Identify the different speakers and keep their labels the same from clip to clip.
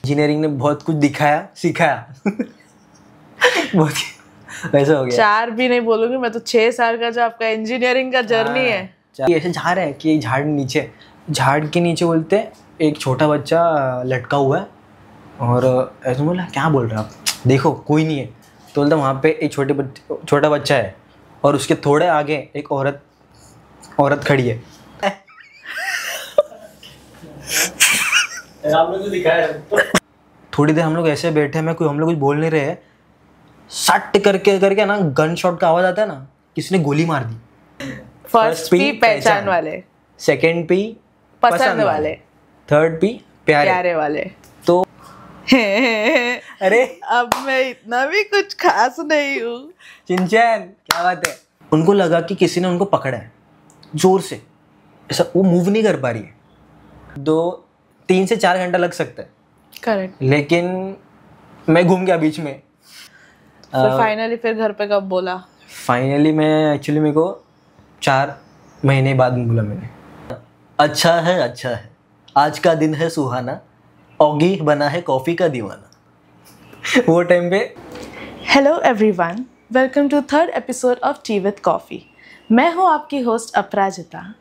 Speaker 1: Engineering ने बहुत कुछ दिखाया सिखाया बहुत वैसा हो गया।
Speaker 2: 4 भी नहीं बोलूंगी मैं तो, 6 साल का जो आपका इंजीनियरिंग का जर्नी है।
Speaker 1: ऐसे झाड़ है कि झाड़ के नीचे बोलते हैं एक छोटा बच्चा लटका हुआ है और ऐसे बोला क्या बोल रहे हैं आप, देखो कोई नहीं है। तो बोलता वहाँ पे एक छोटा बच्चा है और उसके थोड़े आगे एक औरत खड़ी है। आप लोग दिखाया थोड़ी देर हम लोग ऐसे बैठे हैं, हम लोग कुछ बोल नहीं रहे हैं, सट करके ना गन शॉट का आवाज आता है ना, किसी ने गोली मार दी।
Speaker 2: फर्स्ट पी पहचान वाले,
Speaker 1: सेकंड पी
Speaker 2: पसंद वाले,
Speaker 1: थर्ड पी प्यारे
Speaker 2: वाले।
Speaker 1: तो अरे
Speaker 2: अब मैं इतना भी कुछ खास नहीं हूँ।
Speaker 1: चिंचैन क्या बात है। उनको लगा कि किसी ने उनको पकड़ा है जोर से, ऐसा वो मूव नहीं कर पा रही है। 3 से 4 घंटा लग सकता है।
Speaker 2: करेक्ट।
Speaker 1: लेकिन मैं घूम गया बीच में।
Speaker 2: फाइनली फिर घर पे कब बोला?
Speaker 1: फाइनली मैं एक्चुअली मेरे को 4 महीने बाद बोला मैंने। अच्छा है आज का दिन है सुहाना, ऑगी बना है कॉफ़ी का दीवाना। वो टाइम पे।
Speaker 2: Hello everyone, welcome to 3rd episode of tea with coffee. मैं हूँ आपकी होस्ट अपराजिता।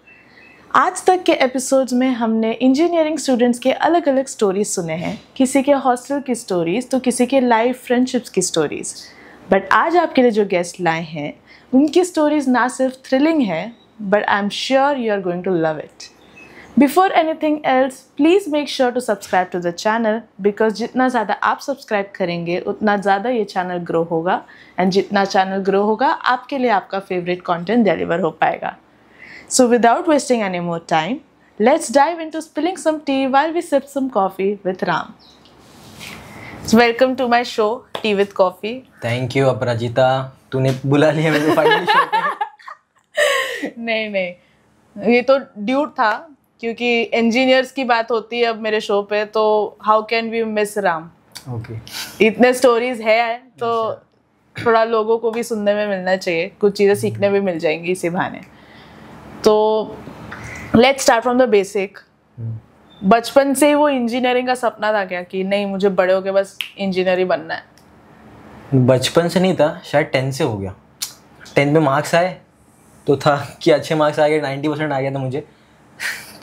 Speaker 2: आज तक के एपिसोड्स में हमने इंजीनियरिंग स्टूडेंट्स के अलग अलग स्टोरीज सुने हैं, किसी के हॉस्टल की स्टोरीज तो किसी के लाइव फ्रेंडशिप्स की स्टोरीज। बट आज आपके लिए जो गेस्ट लाए हैं उनकी स्टोरीज ना सिर्फ थ्रिलिंग है, but I am sure you are going to love it. Before anything else, please make sure to subscribe to the channel because जितना ज़्यादा आप सब्सक्राइब करेंगे उतना ज़्यादा ये चैनल ग्रो होगा, एंड जितना चैनल ग्रो होगा आपके लिए आपका फेवरेट कंटेंट डिलीवर हो पाएगा। So without wasting any more time, let's dive into spilling some tea while we sip some coffee with Ram. So welcome to my show, Tea with Coffee.
Speaker 1: Thank you अपराजिता, तूने बुला लिया मेरे finally show पे।
Speaker 2: नहीं, ये तो duet था क्योंकि इंजीनियर्स की बात होती है अब मेरे शो पे, तो how can we miss Ram.
Speaker 1: Okay.
Speaker 2: इतने स्टोरीज है तो थोड़ा लोगों को भी सुनने में मिलना चाहिए, कुछ चीज़ें सीखने भी मिल जाएंगी इसी बहाने। तो let's start from the basic. बचपन से ही वो इंजीनियरिंग का सपना था क्या कि नहीं मुझे बड़े होके बस इंजीनियर ही बनना है?
Speaker 1: बचपन से नहीं था, शायद 10 से हो गया। 10 में मार्क्स आए तो था कि अच्छे मार्क्स आ गए, 90% आ गया था मुझे।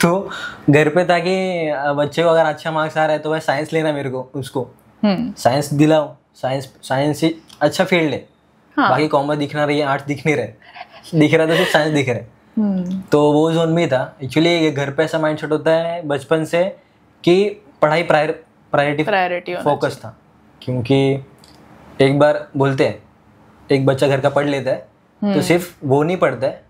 Speaker 1: तो घर पे था कि बच्चे को अगर अच्छा मार्क्स आ रहा है तो वह साइंस लेना, मेरे को उसको साइंस दिलाओ, साइंस ही अच्छा फील्ड है।
Speaker 2: हाँ।
Speaker 1: बाकी कॉमर्स दिख ना रही है, आर्ट्स दिख नहीं रहे, दिख रहा था सिर्फ साइंस दिख रहे। तो वो जोन में था। एक्चुअली घर पे ऐसा माइंडसेट होता है बचपन से कि पढ़ाई प्रायोरिटी फोकस था, क्योंकि एक बार बोलते हैं एक बच्चा घर का पढ़ लेता है तो सिर्फ वो नहीं पढ़ता है,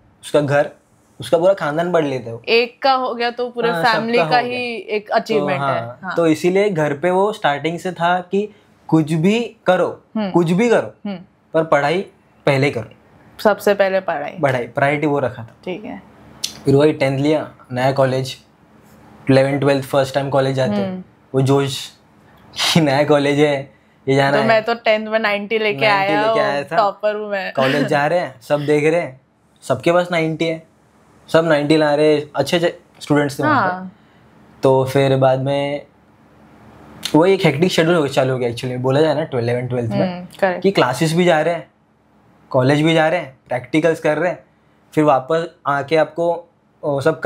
Speaker 1: उसका पूरा खानदान पढ़ लेता है।
Speaker 2: एक का हो गया तो पूरे फैमिली का ही एक अचीवमेंट
Speaker 1: तो,
Speaker 2: है। हाँ।
Speaker 1: तो इसीलिए घर पे वो स्टार्टिंग से था कि कुछ भी करो पर पढ़ाई पहले करो,
Speaker 2: सबसे पहले पढ़ाई
Speaker 1: प्रायोरिटी वो रखा था।
Speaker 2: ठीक है।
Speaker 1: फिर वही 10th लिया, नया college, 11th 12th first time college जाते हैं, वो जोश कि नया कॉलेज है ये जाना
Speaker 2: तो
Speaker 1: है।
Speaker 2: मैं तो 10th में 90 लेके आया
Speaker 1: था,
Speaker 2: टॉपर हूँ मैं।
Speaker 1: कॉलेज जा रहे हैं, सब देख रहे हैं, सबके पास 90 है, सब 90 ला रहे, अच्छे स्टूडेंट्स थे वहाँ पे। तो फिर बाद में वही एक हेक्टिक शेड्यूल चालू हो गया एक्चुअली, बोला जाए ना 11th 12th में कि क्लासेस भी जा रहे हैं, कॉलेज भी जा रहे हैं, प्रैक्टिकल्स कर रहे हैं, फिर वापस आके आपको सब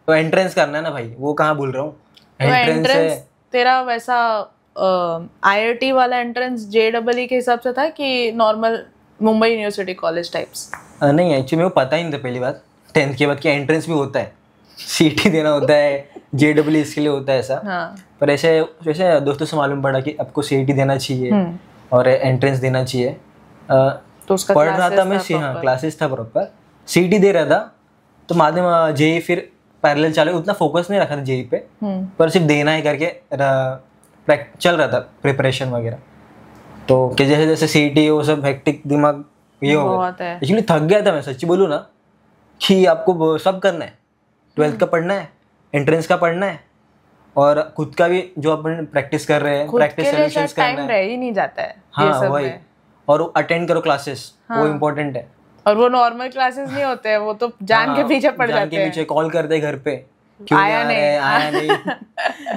Speaker 1: एंट्रेंस करना है ना भाई, वो कहाँ भूल रहा हूँ।
Speaker 2: एंट्रेंस तेरा वैसा IIT वाला एंट्रेंस JEE के हिसाब से था कि normal Mumbai university college types?
Speaker 1: नहीं, एक्चुअली मेरे को पता ही नहीं था पहली बात 10th के बाद कि एंट्रेंस भी होता है, CT देना होता है, JEE इसके लिए होता है ऐसा।
Speaker 2: हाँ।
Speaker 1: पर ऐसे दोस्तों से मालूम पड़ा कि आपको CT देना चाहिए और एंट्रेंस देना चाहिए।
Speaker 2: तो उसका
Speaker 1: पढ़ रहा था मैं, हाँ क्लासेस था प्रॉपर, CT दे रहा था। तो बाद में JEE फिर पैरेलल चालू, उतना फोकस नहीं रखा था JEE पे, पर सिर्फ देना है करके चल रहा था प्रिपरेशन वगैरह। तो कि जैसे जैसे CT वो सब हेक्टिक दिमाग ये हो गया, एक्चुअली थक गया था मैं, सच्ची बोलूँ ना, कि आपको सब करना है, 12th का पढ़ना है, एंट्रेंस का पढ़ना है, और खुद का भी जो अपन प्रैक्टिस कर रहे हैं, प्रैक्टिस सॉल्यूशंस करना है,
Speaker 2: टाइम रह ही नहीं जाता है।
Speaker 1: हाँ वही, और अटेंड करो क्लासेस, वो इम्पोर्टेंट है।
Speaker 2: और वो नॉर्मल क्लासेस नहीं होते हैं, वो तो जान के पीछे पड़ जाते हैं,
Speaker 1: जान के पीछे कॉल करते हैं घर पे क्यों नहीं आ रहे, आया नहीं।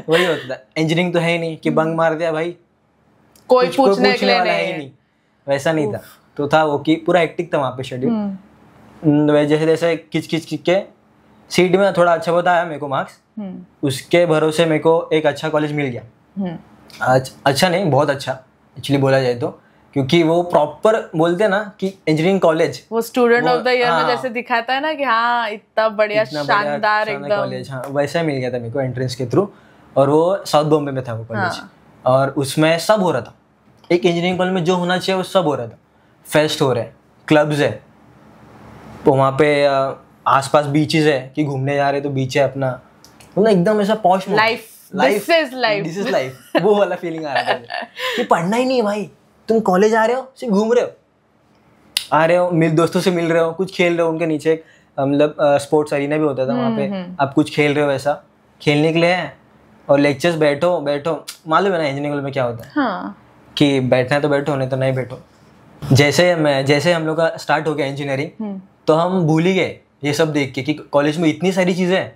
Speaker 1: वही होता था। इंजीनियरिंग तो है ही नहीं कि बंक मार दिया भाई,
Speaker 2: कोई पूछने
Speaker 1: वाला है ही नहीं, वैसा नहीं था। तो था वो कि पूरा हेक्टिक था वहाँ पे शेड्यूल। जैसे जैसे खिंच के सीट में थोड़ा अच्छा बहुत आया मेरे को मार्क्स, उसके भरोसे मेरे को एक अच्छा कॉलेज मिल गया। अच्छा नहीं, बहुत अच्छा एक्चुअली बोला जाए तो, क्योंकि वो प्रॉपर बोलते हैं ना कि इंजीनियरिंग कॉलेज,
Speaker 2: वो स्टूडेंट ऑफ द ईयर में जैसे दिखाता है ना कि हाँ इतना बढ़िया शानदार एकदम
Speaker 1: कॉलेज, हाँ वैसा मिल गया था मेरे को एंट्रेंस के थ्रू। और वो साउथ बॉम्बे में था वो कॉलेज। और उसमें सब हो रहा था, एक इंजीनियरिंग कॉलेज में जो होना चाहिए वो सब हो रहा था। फेस्ट हो रहे हैं, क्लब्स है, तो वहाँ पे आसपास बीचेस है कि घूमने जा रहे तो बीच है अपना, मतलब एकदम ऐसा posh
Speaker 2: life, this is life
Speaker 1: वो वाला फीलिंग आ रहा था कि पढ़ना ही नहीं है भाई, तुम कॉलेज आ रहे हो, सिर्फ घूम रहे हो, आ रहे हो, दोस्तों से मिल रहे हो, कुछ खेल रहे हो। उनके नीचे मतलब स्पोर्ट्स अरीना भी होता था वहाँ पे, आप कुछ खेल रहे हो, वैसा खेलने के लिए है। और लेक्चर्स बैठो, मालूम है ना इंजीनियरिंग में क्या होता है।
Speaker 2: हाँ। कि
Speaker 1: बैठना है तो बैठो, नहीं तो नहीं बैठो। जैसे हम लोग का स्टार्ट हो गया इंजीनियरिंग, तो हम भूल ही गए ये सब देख के कि कॉलेज में इतनी सारी चीज़ें हैं,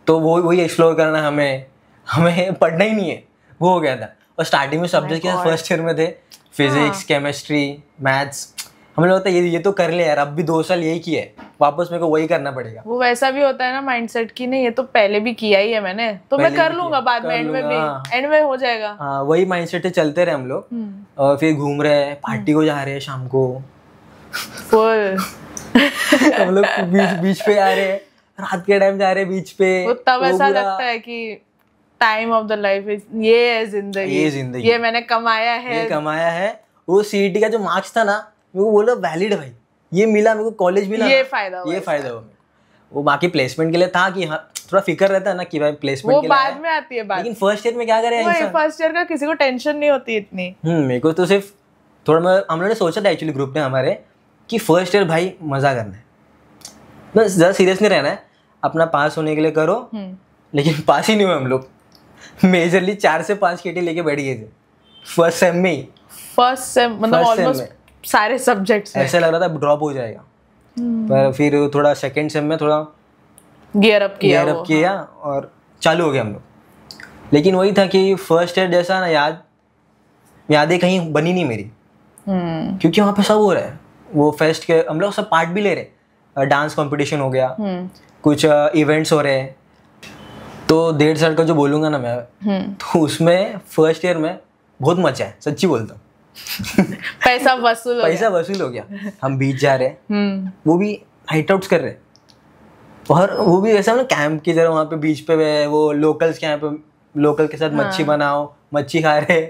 Speaker 1: तो वही एक्सप्लोर करना है, हमें पढ़ना ही नहीं है, वो हो गया था। और स्टार्टिंग में सब्जेक्ट क्या फर्स्ट ईयर में थे, फिजिक्स, केमिस्ट्री, मैथ्स, हमें लगता है ये तो कर ले यार, अब भी 2 साल यही किया है, वापस मेरे को वही करना पड़ेगा।
Speaker 2: वो वैसा भी होता है ना माइंडसेट की, नहीं ये तो पहले भी किया ही है मैंने, तो मैं कर लूंगा बाद में, एंड में भी एंड में हो जाएगा।
Speaker 1: हाँ, वही माइंडसेट से चलते रहे हम लोग। और फिर घूम रहे हैं, पार्टी को जा रहे हैं शाम को
Speaker 2: फुल
Speaker 1: हम लोग बीच पे आ रहे हैं, रात के टाइम जा रहे हैं बीच पे।
Speaker 2: तब ऐसा लगता है कि time of the life is, ये है जिंदगी, ये मैंने कमाया है।
Speaker 1: वो सीईटी का जो मार्क्स था ना, मेरे को बोला वैलिड भाई, ये मिला मेरे को, कॉलेज मिला, ये फायदा हुआ। वो बाकी प्लेसमेंट के लिए था कि हाँ थोड़ा फिक्र रहता है ना कि भाई प्लेसमेंट के लिए
Speaker 2: बाद में आती है बात,
Speaker 1: लेकिन फर्स्ट ईयर में क्या करे इंसान,
Speaker 2: फर्स्ट ईयर का किसी को टेंशन नहीं होती इतनी।
Speaker 1: मेरे को तो सिर्फ थोड़ा, हम लोगों ने सोचा था एक्चुअली ग्रुप में हमारे कि फर्स्ट ईयर भाई मजा करना है, बस ज़्यादा सीरियस नहीं रहना है, अपना पास होने के लिए करो। लेकिन पास ही नहीं हुए हम लोग, मेजरली 4 से 5 केटी लेके बैठ गए थे फर्स्ट सेम में ही।
Speaker 2: फर्स्ट सेम मतलब ऑलमोस्ट सारे सब्जेक्ट्स में
Speaker 1: ऐसा लग रहा था ड्रॉप हो जाएगा। पर फिर थोड़ा सेकंड सेम में थोड़ा
Speaker 2: गियर अप किया
Speaker 1: और चालू हो गया हम लोग। लेकिन वही था कि फर्स्ट ईयर जैसा ना यादें कहीं बनी नहीं मेरी, क्योंकि वहाँ पे सब हो रहा है। वो फेस्ट के हम लोग सब पार्ट भी ले रहे, डांस कंपटीशन हो गया, कुछ इवेंट्स हो रहे हैं। तो 1.5 साल का जो बोलूँगा ना मैं, तो उसमें फर्स्ट ईयर में बहुत मचा है, सच्ची बोलता हूँ।
Speaker 2: पैसा वसूल
Speaker 1: हो गया। हम बीच जा रहे हैं, वो भी हाइट आउट्स कर रहे हैं, और वो भी ऐसा ना कैंप की तरह, वहाँ पे बीच पे वो लोकल्स के यहाँ पे लोकल के साथ मच्छी बनाओ, मच्छी खा रहे,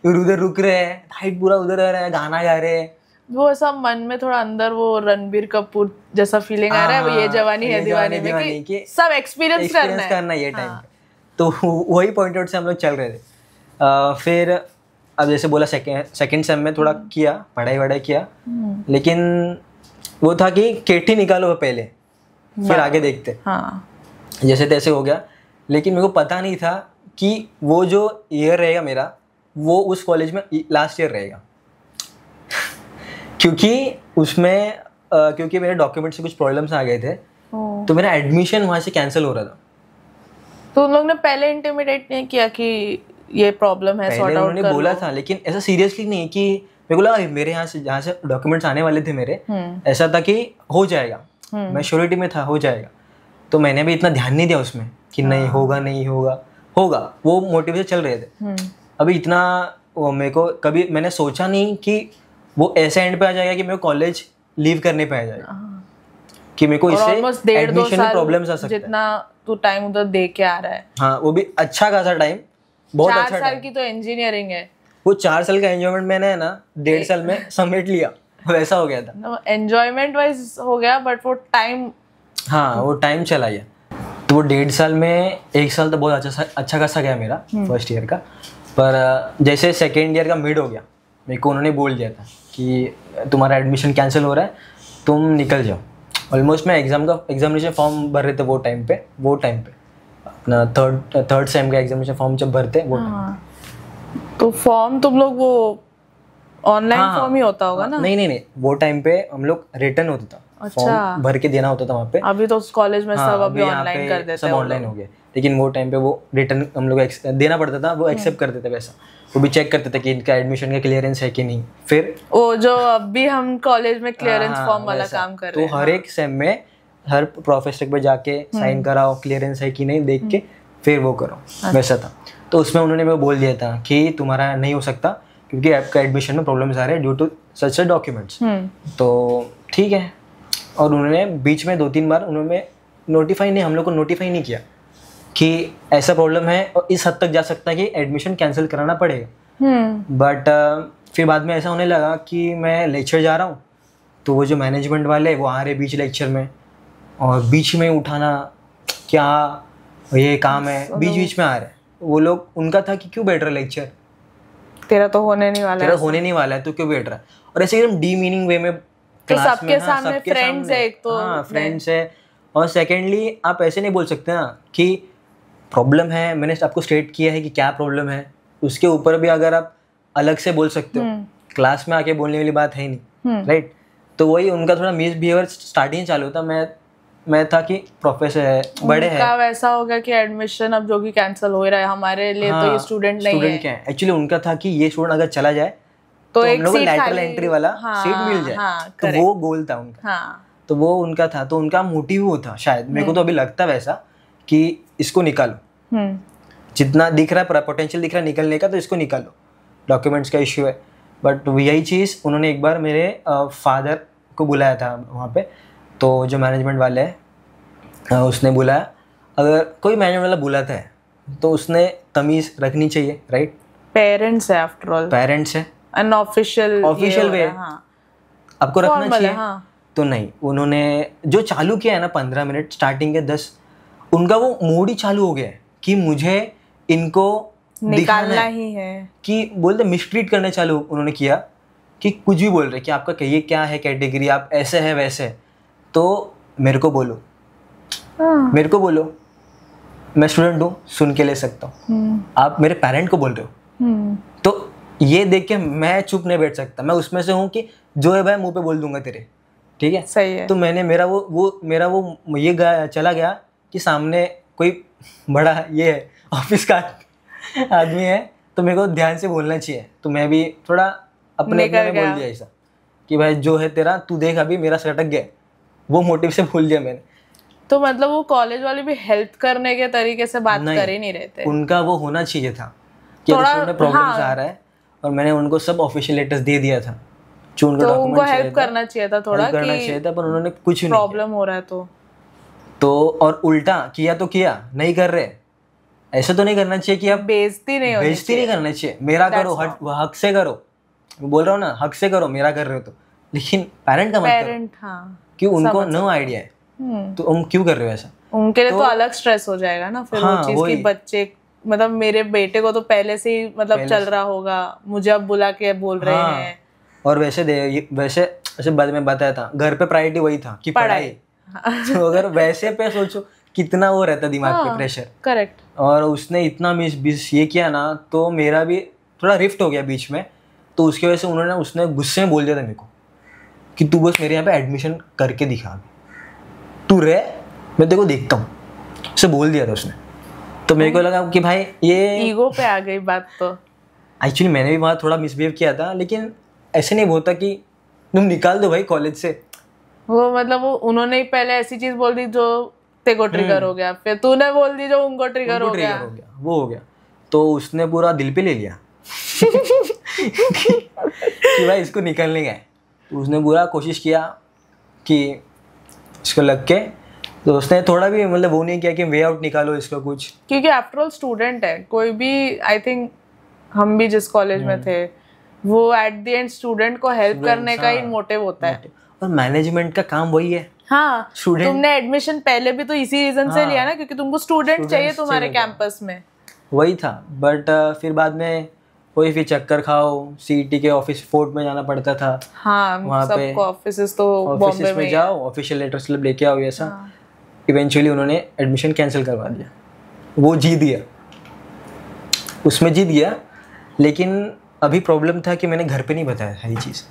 Speaker 1: उधर रुक रहे हैं, हाइट पूरा उधर रह रहा है, गाना गा रहे हैं।
Speaker 2: वो ऐसा मन में थोड़ा अंदर वो रणबीर कपूर जैसा फीलिंग आ रहा है, वो ये जवानी है दीवानी में कि सब एक्सपीरियंस करना है ये टाइम पे।
Speaker 1: तो वही पॉइंट आउट से हम लोग चल रहे थे। फिर अब जैसे बोला सेकेंड सेम में थोड़ा किया, पढ़ाई किया, लेकिन वो था कि केटी निकालो पहले, फिर आगे देखते। जैसे तैसे हो गया। लेकिन मेरे को पता नहीं था कि वो जो ईयर रहेगा मेरा, वो उस कॉलेज में लास्ट ईयर रहेगा। क्योंकि उसमें क्योंकि मेरे डॉक्यूमेंट से कुछ प्रॉब्लम्स आ गए थे, तो मेरा एडमिशन वहाँ से कैंसिल हो रहा था।
Speaker 2: तो उन लोग ने पहले इंटिमिडेट नहीं किया कि ये प्रॉब्लम है, सॉर्ट आउट कर लो?
Speaker 1: बोला था, लेकिन ऐसा सीरियसली नहीं कि मेरे को लगा मेरे यहाँ से जहाँ से डॉक्यूमेंट्स आने वाले थे मेरे, ऐसा था कि हो जाएगा, मैं श्योरिटी में था हो जाएगा। तो मैंने भी इतना ध्यान नहीं दिया उसमें कि नहीं होगा, वो मोटिवेशन चल रहे थे। अभी इतना मेरे को कभी मैंने सोचा नहीं कि वो ऐसे एंड पे आ जाएगा कि मेरे को कॉलेज लीव करने पे आ जाएगा, कि मेरे को इससे एडमिशन में प्रॉब्लम्स आ सकता है।
Speaker 2: जितना तू टाइम उधर दे के आ रहा है,
Speaker 1: हाँ वो भी अच्छा खासा टाइम, बहुत अच्छा
Speaker 2: 4 साल की तो इंजीनियरिंग है,
Speaker 1: वो 4 साल का एंजॉयमेंट मैंने ना 1.5 साल में समेट लिया, वैसा हो गया था।
Speaker 2: एंजॉयमेंट वाइज हो गया, बट वो टाइम,
Speaker 1: हाँ वो टाइम चला गया। तो वो 1.5 साल में 1 साल तो बहुत अच्छा खासा गया मेरा फर्स्ट ईयर का। पर जैसे सेकेंड ईयर का मिड हो गया, मेरे को उन्होंने बोल दिया था कि तुम्हारा एडमिशन कैंसिल हो रहा है, तुम निकल जाओ। ऑलमोस्ट मैं एग्जामिनेशन फॉर्म भर रहे थे वो टाइम पे अपना थर्ड सेम का एग्जामिनेशन फॉर्म जब भरते वो
Speaker 2: तो फॉर्म तुम लोग वो ऑनलाइन फॉर्म ही होता होगा ना?
Speaker 1: नहीं, वो टाइम पे हम लोग रिटर्न होता था,
Speaker 2: अच्छा।
Speaker 1: फॉर्म भर के देना होता था वहाँ पे।
Speaker 2: अभी तो कॉलेज में
Speaker 1: हाँ,
Speaker 2: सब अभी
Speaker 1: यहाँ
Speaker 2: ऑनलाइन
Speaker 1: पे
Speaker 2: कर देते
Speaker 1: सब
Speaker 2: हैं
Speaker 1: ऑनलाइन हो गया, लेकिन वो टाइम पे वो रिटर्न हम लोग देना पड़ता था, वो एक्सेप्ट करते थे पैसा, वो भी चेक करते थे कि इनका एडमिशन का क्लियरेंस है कि नहीं। फिर
Speaker 2: वो जो अभी हम कॉलेज में क्लियरेंस
Speaker 1: हाँ,
Speaker 2: फॉर्म वाला
Speaker 1: वैसा।
Speaker 2: काम कर
Speaker 1: तो
Speaker 2: रहे हैं।
Speaker 1: हर एक सेम में हर प्रोफेसर पे जाके साइन कराओ, क्लियरेंस है कि नहीं देख के फिर वो करो, वैसा था। तो उसमें उन्होंने मेरे को बोल दिया था कि तुम्हारा नहीं हो सकता क्योंकि आपका एडमिशन में प्रॉब्लम्स आ रहे हैं ड्यू टू सच डॉक्यूमेंट्स। तो ठीक है, और उन्होंने बीच में 2-3 बार उन्होंने नोटिफाई नहीं, हम लोग को नोटिफाई नहीं किया कि ऐसा प्रॉब्लम है और इस हद तक जा सकता है कि एडमिशन कैंसिल कराना पड़ेगा। बट फिर बाद में ऐसा होने लगा कि मैं लेक्चर जा रहा हूँ तो वो जो मैनेजमेंट वाले वो आ रहे बीच लेक्चर में, और बीच में उठाना क्या ये काम है, बीच बीच में आ रहे वो लोग। उनका था कि क्यों बैठ रहा लेक्चर,
Speaker 2: तेरा तो होने नहीं वाला
Speaker 1: तेरा होने नहीं वाला है तो क्यों बैठ रहा है, और ऐसे एकदम डी मीनिंग वे में
Speaker 2: तो
Speaker 1: क्लास
Speaker 2: सबके
Speaker 1: में। हाँ,
Speaker 2: सामने
Speaker 1: सबके
Speaker 2: फ्रेंड्स
Speaker 1: सामने।
Speaker 2: है एक तो,
Speaker 1: हाँ, फ्रेंड्स है। और सेकेंडली आप ऐसे नहीं बोल सकते ना कि प्रॉब्लम है, मैंने आपको स्टेट किया है कि क्या प्रॉब्लम है, उसके ऊपर भी अगर आप अलग से बोल सकते हो, क्लास में आके बोलने वाली बात है नहीं, राइट। तो वही उनका थोड़ा मिसबिहेवियर स्टार्टिंग चालू था। मैं था कि प्रोफेसर है, बड़े हैं,
Speaker 2: वैसा होगा कि एडमिशन अब जो कि कैंसिल हो रहा है हमारे लिए, तो ये स्टूडेंट नहीं है।
Speaker 1: स्टूडेंट क्या है एक्चुअली, उनका था कि ये स्टूडेंट अगर चला जाए
Speaker 2: तो
Speaker 1: हम
Speaker 2: एक
Speaker 1: लोग को
Speaker 2: सीट
Speaker 1: लैटरल
Speaker 2: खाली,
Speaker 1: एंट्री वाला सीट मिल जाए। तो वो गोल था उनका। तो वो उनका था, तो उनका मोटिव वो था शायद, मेरे को तो अभी लगता वैसा कि इसको निकालो, जितना दिख रहा है पोटेंशियल दिख रहा है निकलने का तो इसको निकालो, डॉक्यूमेंट्स का इश्यू है। बट यही चीज़ उन्होंने एक बार मेरे फादर को बुलाया था वहाँ पे, तो जो मैनेजमेंट वाले हैं उसने बुलाया। अगर कोई मैनेजमेंट वाला बुलाता है तो उसने तमीज़ रखनी चाहिए, राइट।
Speaker 2: पेरेंट्स है आफ्टर ऑल,
Speaker 1: पेरेंट्स है,
Speaker 2: अनऑफिशियल
Speaker 1: वे आपको रखना चाहिए। तो नहीं, उन्होंने जो चालू किया है ना 15 मिनट स्टार्टिंग के 10, उनका वो मूड ही चालू हो गया है कि मुझे इनको
Speaker 2: निकालना ही है, कि
Speaker 1: बोलते मिसट्रीट करने चालू उन्होंने किया, कि कुछ भी बोल रहे कि आपका कहिए क्या है कैटेगरी, आप ऐसे है वैसे, तो मेरे को बोलो, मेरे को बोलो, मैं स्टूडेंट हूँ, सुन के ले सकता हूँ। आप मेरे पेरेंट को बोल रहे हो, तो ये देख के मैं चुप नहीं बैठ सकता। मैं उसमें से हूँ कि जो है भाई मुंह पे बोल दूंगा तेरे, ठीक है,
Speaker 2: सही है।
Speaker 1: तो मैंने मेरा वो ये चला गया कि सामने कोई बड़ा ये है ऑफिस का आदमी है, तो मेरे को ध्यान से बोलना चाहिए। तो मैं भी थोड़ा अपने में बोल दिया ऐसा कि भाई जो है तेरा, तू देख अभी मेरा सटक गया, वो मोटिव से भूल दिया मैंने।
Speaker 2: तो मतलब वो कॉलेज वाले भी हेल्प करने के तरीके से बात कर ही नहीं रहे थे।
Speaker 1: उनका वो होना चाहिए था कि थोड़ा प्रॉब्लम्स आ रहा है, और मैंने उनको सब ऑफिशियल लेटर्स दे दिया था जो उनको डॉक्यूमेंट
Speaker 2: उनको हेल्प करना चाहिए था, थोड़ा
Speaker 1: करना चाहिए था, पर उन्होंने कुछ नहीं,
Speaker 2: प्रॉब्लम हो रहा है तो
Speaker 1: और उल्टा किया तो किया, नहीं कर रहे ऐसे तो नहीं करना चाहिए कि आप
Speaker 2: बेइज्जती नहीं
Speaker 1: करना चाहिए। मेरा करो, हक से करो, मैं बोल रहा हूँ ना, हक से करो, मेरा कर रहे हो तो, लेकिन पेरेंट का मत करो, कि उनको नो आइडिया है तो हम क्यों कर रहे हो ऐसा।
Speaker 2: उनके लिए तो अलग स्ट्रेस हो जाएगा ना फिर, वो चीज कि बच्चे, मतलब मेरे बेटे को तो पहले से ही मतलब चल रहा होगा, मुझे अब बुला के बोल रहे हैं।
Speaker 1: और वैसे बाद में बताया था, घर पे प्रायोरिटी वही था कि पढ़ाई। तो अगर वैसे पे सोचो कितना वो रहता दिमाग पे प्रेशर।
Speaker 2: करेक्ट।
Speaker 1: और उसने इतना मिस ये किया ना, तो मेरा भी थोड़ा रिफ्ट हो गया बीच में। तो उसकी वजह से उसने गुस्से में बोल दिया था मेरे को कि तू बस मेरे यहाँ पे एडमिशन करके दिखा, तू रह, मैं तेरे को देखता हूँ, उसे बोल दिया था उसने। तो मेरे को लगा कि भाई ये
Speaker 2: ईगो पे आ गई बात। तो
Speaker 1: एक्चुअली मैंने भी वहाँ थोड़ा मिसबिहेव किया था, लेकिन ऐसे नहीं बोलता कि तुम निकाल दो भाई कॉलेज से।
Speaker 2: वो मतलब वो उन्होंने ही पहले ऐसी चीज बोल दी जो ते को ट्रिगर हो गया, फिर तूने बोल दी जो उनको ट्रिगर हो गया,
Speaker 1: वो हो गया। तो उसने पूरा दिल पे ले लिया कि भाई इसको निकालने का है। तो उसने पूरा कोशिश किया कि इसको लग के, तो उसने थोड़ा भी मतलब वो नहीं किया कि वे आउट निकालो इसका कुछ, क्योंकि
Speaker 2: आफ्टर ऑल स्टूडेंट है कोई भी। आई थिंक हम भी जिस कॉलेज में थे, वो एट द एंड स्टूडेंट को हेल्प करने का ही मोटिव होता है,
Speaker 1: और मैनेजमेंट का काम वही है।
Speaker 2: हाँ, तुमने एडमिशन पहले भी तो इसी रीजन से लिया ना, क्योंकि तुमको स्टूडेंट चाहिए तुम्हारे कैंपस में,
Speaker 1: वही था। बट फिर बाद में वही फिर चक्कर खाओ, सीईटी के ऑफिस फोर्ट में जाना पड़ता था।
Speaker 2: हाँ,
Speaker 1: वहाँ पे
Speaker 2: ऑफिसेस तो बॉम्बे में
Speaker 1: जाओ, ऑफिशियल लेटर स्लिप लेके आओ, ऐसा। इवेंचुअली उन्होंने एडमिशन कैंसिल करवा दिया। वो जीत गया, उसमें जीत गया, लेकिन अभी प्रॉब्लम था कि मैंने घर पे नहीं बताया है ये चीज़।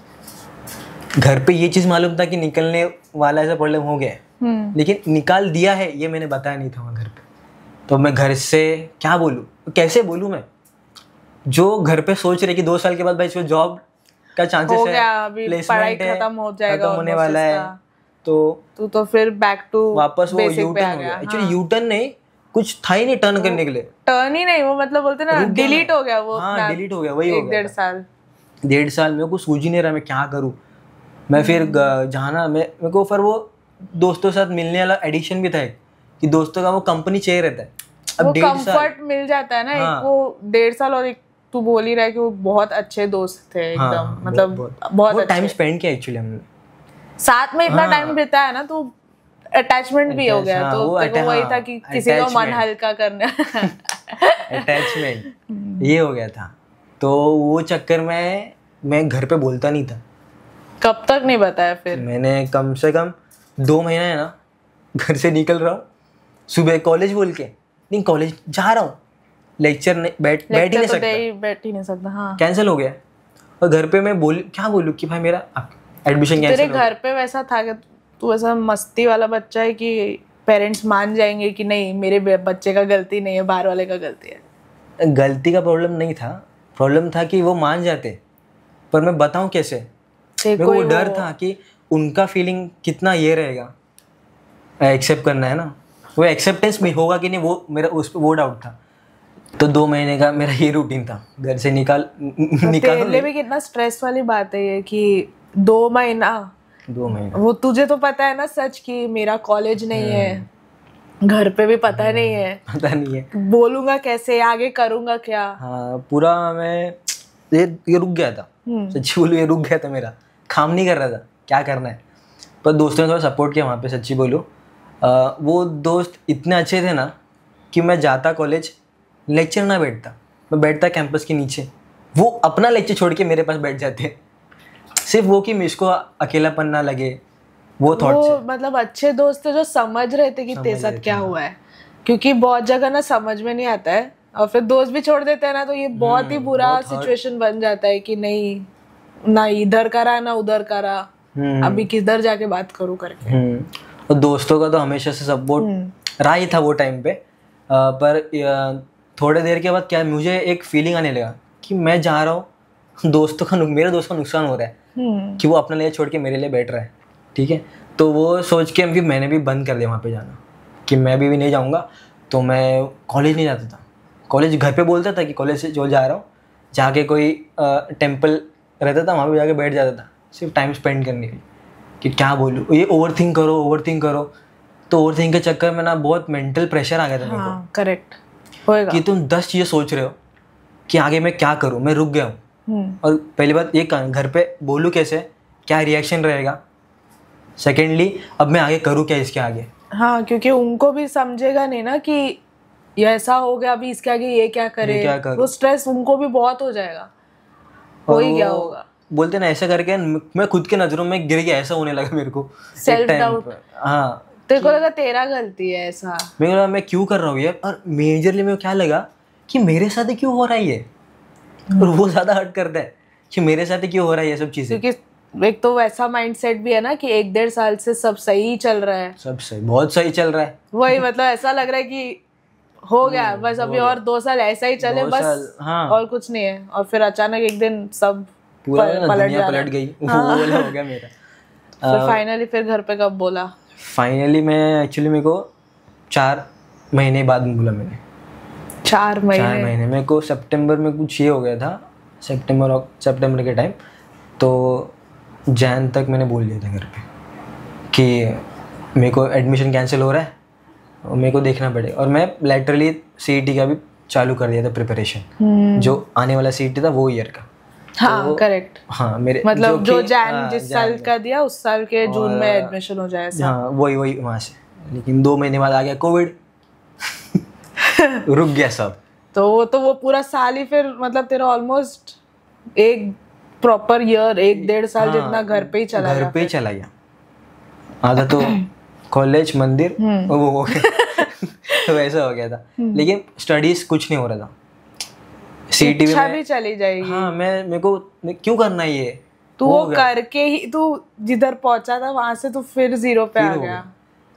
Speaker 1: घर पे ये चीज़ मालूम था कि निकलने वाला ऐसा प्रॉब्लम हो गया है, लेकिन निकाल दिया है ये मैंने बताया नहीं था वहाँ घर पे। तो मैं घर से क्या बोलूँ, कैसे बोलूँ मैं, जो घर पे सोच रहे कि 2 साल के बाद भाई इसको जॉब का चांसेस है, प्लेसमेंट है, खत्म होने वाला है,
Speaker 2: तो फिर बैक टू
Speaker 1: वापस वो यू टर्न हो गया। एक्चुअली यू टर्न नहीं, कुछ था ही नहीं टर्न करने के लिए,
Speaker 2: टर्न ही नहीं, वो मतलब बोलते ना डिलीट हो गया वो।
Speaker 1: हाँ डिलीट हो गया, वही हो गया।
Speaker 2: 1.5
Speaker 1: साल मेरे को सूझ ही नहीं रहा मैं क्या करूँ। मैं फिर जाना मेरे को फिर वो दोस्तों के साथ मिलने वाला एडिक्शन भी था एक, कि दोस्तों का वो कंपनी चाहिए रहता है।
Speaker 2: अब 1.5 साल कंफर्ट मिल जाता है ना। हाँ। एक वो 1.5 साल और एक तू बोल ही रहा है कि वो बहुत अच्छे दोस्त थे एकदम। हाँ, मतलब बहुत
Speaker 1: टाइम स्पेंड किया एक्चुअली हमने
Speaker 2: साथ में, इतना टाइम बिताया ना, तो अटैचमेंट भी हो गया। तो वही था कि किसी का मन हल्का करना
Speaker 1: अटैचमेंट ये हो गया था। तो वो चक्कर में मैं घर पे बोलता नहीं था।
Speaker 2: कब तक नहीं बताया फिर?
Speaker 1: मैंने कम से कम 2 महीना है ना घर से निकल रहा हूँ, सुबह कॉलेज बोल के, नहीं कॉलेज जा रहा हूँ, लेक्चर नहीं बैठ ही नहीं सकता, हाँ कैंसिल हो गया। और घर पे मैं क्या बोलूँ कि भाई मेरा एडमिशन कैंसिल।
Speaker 2: तेरे घर पे वैसा था कि तू ऐसा मस्ती वाला बच्चा है कि पेरेंट्स मान जाएंगे कि नहीं मेरे बच्चे का गलती नहीं है, बाहर वाले का गलती है?
Speaker 1: गलती का प्रॉब्लम नहीं था, प्रॉब्लम था कि वो मान जाते, पर मैं बताऊं कैसे। मेरे को डर था कि उनका फीलिंग कितना ये रहेगा, एक्सेप्ट करना है ना, वो एक्सेप्टेंस में होगा कि नहीं, वो मेरा उस पर वो डाउट था। तो 2 महीने का मेरा ये रूटीन था, घर से निकाल
Speaker 2: पहले भी कितना स्ट्रेस वाली बात है ये कि 2 महीना वो तुझे तो पता है ना सच कि मेरा कॉलेज नहीं है, घर पे भी पता नहीं है, बोलूंगा कैसे, आगे करूंगा क्या।
Speaker 1: हाँ पूरा मैं ये रुक गया था, सच्ची बोलूं ये रुक गया था, मेरा काम नहीं कर रहा था क्या करना है। पर दोस्तों ने थोड़ा सपोर्ट किया वहाँ पे, सच्ची बोलूं वो दोस्त इतने अच्छे थे ना कि मैं जाता कॉलेज, लेक्चर ना बैठता, मैं बैठता कैंपस के नीचे, वो अपना लेक्चर छोड़ के मेरे पास बैठ जाते, सिर्फ वो कि मुझको अकेलापन ना लगे, वो थॉट से।
Speaker 2: मतलब अच्छे दोस्त थे जो समझ रहे थे कि तेरे साथ क्या हुआ है, क्योंकि बहुत जगह ना समझ में नहीं आता है और फिर दोस्त भी छोड़ देते हैं ना, तो ये बहुत ही बुरा सिचुएशन बन जाता है कि नहीं ना इधर करा ना उधर करा, अभी किधर जाके बात करूं करके।
Speaker 1: और दोस्तों का तो हमेशा से सपोर्ट रहा ही था वो टाइम पे, पर थोड़े देर के बाद क्या मुझे एक फीलिंग आने लगा कि मैं जा रहा हूँ, मेरे दोस्त का नुकसान हो रहा है कि वो अपना लिए छोड़ के मेरे लिए बैठ रहा है, ठीक है। तो वो सोच के मैंने भी बंद कर दिया वहाँ पे जाना, कि मैं भी नहीं जाऊँगा। तो मैं कॉलेज नहीं जाता था, कॉलेज घर पे बोलता था कि कॉलेज से जो जा रहा हूँ, जाके कोई टेम्पल रहता था वहाँ पे जाके बैठ जाता था, सिर्फ टाइम स्पेंड करने के लिए, कि क्या बोलूँ, ये ओवर थिंक करो। तो ओवर थिंक के चक्कर में ना बहुत मेंटल प्रेशर आ गया था मेरे को।
Speaker 2: करेक्ट होएगा
Speaker 1: कि तुम 10 चीज़ें सोच रहे हो कि आगे मैं क्या करूँ, मैं रुक गया हूँ। और पहली बात ये घर पे बोलूँ कैसे, क्या रिएक्शन रहेगा, सेकेंडली अब मैं आगे करूँ क्या इसके आगे।
Speaker 2: हाँ क्योंकि उनको भी समझेगा नहीं ना कि ये ऐसा हो गया, अभी इसके आगे ये क्या करे, वो स्ट्रेस उनको भी बहुत हो जाएगा, वही क्या होगा।
Speaker 1: बोलते ना ऐसा करके मैं खुद के नजरों में गिर गया, ऐसा होने लगा मेरे को,
Speaker 2: सेल्फ डाउट।
Speaker 1: हाँ
Speaker 2: तेरे को लगा तेरा गलती है ऐसा,
Speaker 1: मेरे को लगा मैं क्यों कर रहा हूँ यार। और मेजरली मेरे को क्या लगा कि मेरे साथ ही क्यों हो रहा है ये, और वो ज्यादा हर्ट करता है कि मेरे साथ ही क्यों हो रहा है ये सब चीजें।
Speaker 2: क्योंकि एक तो वैसा माइंडसेट भी है ना कि 1-1.5 साल से सब सही चल रहा है,
Speaker 1: सब सही, बहुत सही चल रहा है,
Speaker 2: वही मतलब ऐसा लग रहा है कि हो गया बस, अभी और 2 साल ऐसा ही चले बस,
Speaker 1: हाँ।
Speaker 2: और कुछ नहीं है। और फिर अचानक एक दिन सब
Speaker 1: पूरा पलट गई, वो वाला हो गया मेरा।
Speaker 2: फिर फाइनली फिर घर पे कब बोला?
Speaker 1: फाइनली मैं एक्चुअली मेरे को 4 महीने बाद बोला मैंने।
Speaker 2: 4 महीने
Speaker 1: मेरे को सितंबर में कुछ ये हो गया था, सितंबर के टाइम, तो जैन तक मैंने बोल दिया था घर पे कि मेरे को एडमिशन कैंसिल हो रहा है और मेरे को देखना पड़ेगा। और मैं लैटरली सीईटी का भी चालू कर दिया था प्रिपरेशन, जो आने वाला सीईटी था वो ईयर का।
Speaker 2: हाँ करेक्ट,
Speaker 1: हाँ मेरे
Speaker 2: मतलब जो जैन जिस साल का दिया उस साल के जून में एडमिशन हो जाए।
Speaker 1: हाँ वही वहाँ से, लेकिन 2 महीने बाद आ गया कोविड रुक गया सब।
Speaker 2: तो वो पूरा साल ही फिर मतलब तेरा ऑलमोस्ट एक प्रॉपर ईयर, 1-1.5 साल जितना घर पे ही चला गया। आधा तो कॉलेज मंदिर वो हो गया तो वैसा हो गया था। लेकिन स्टडीज कुछ नहीं हो रहा था, सीईटी भी चली जाएगी।
Speaker 1: हाँ मेरे को क्यों करना है ये,
Speaker 2: तू वो करके ही तू जिधर पहुंचा था वहां से तू फिर 0 पे आ गया।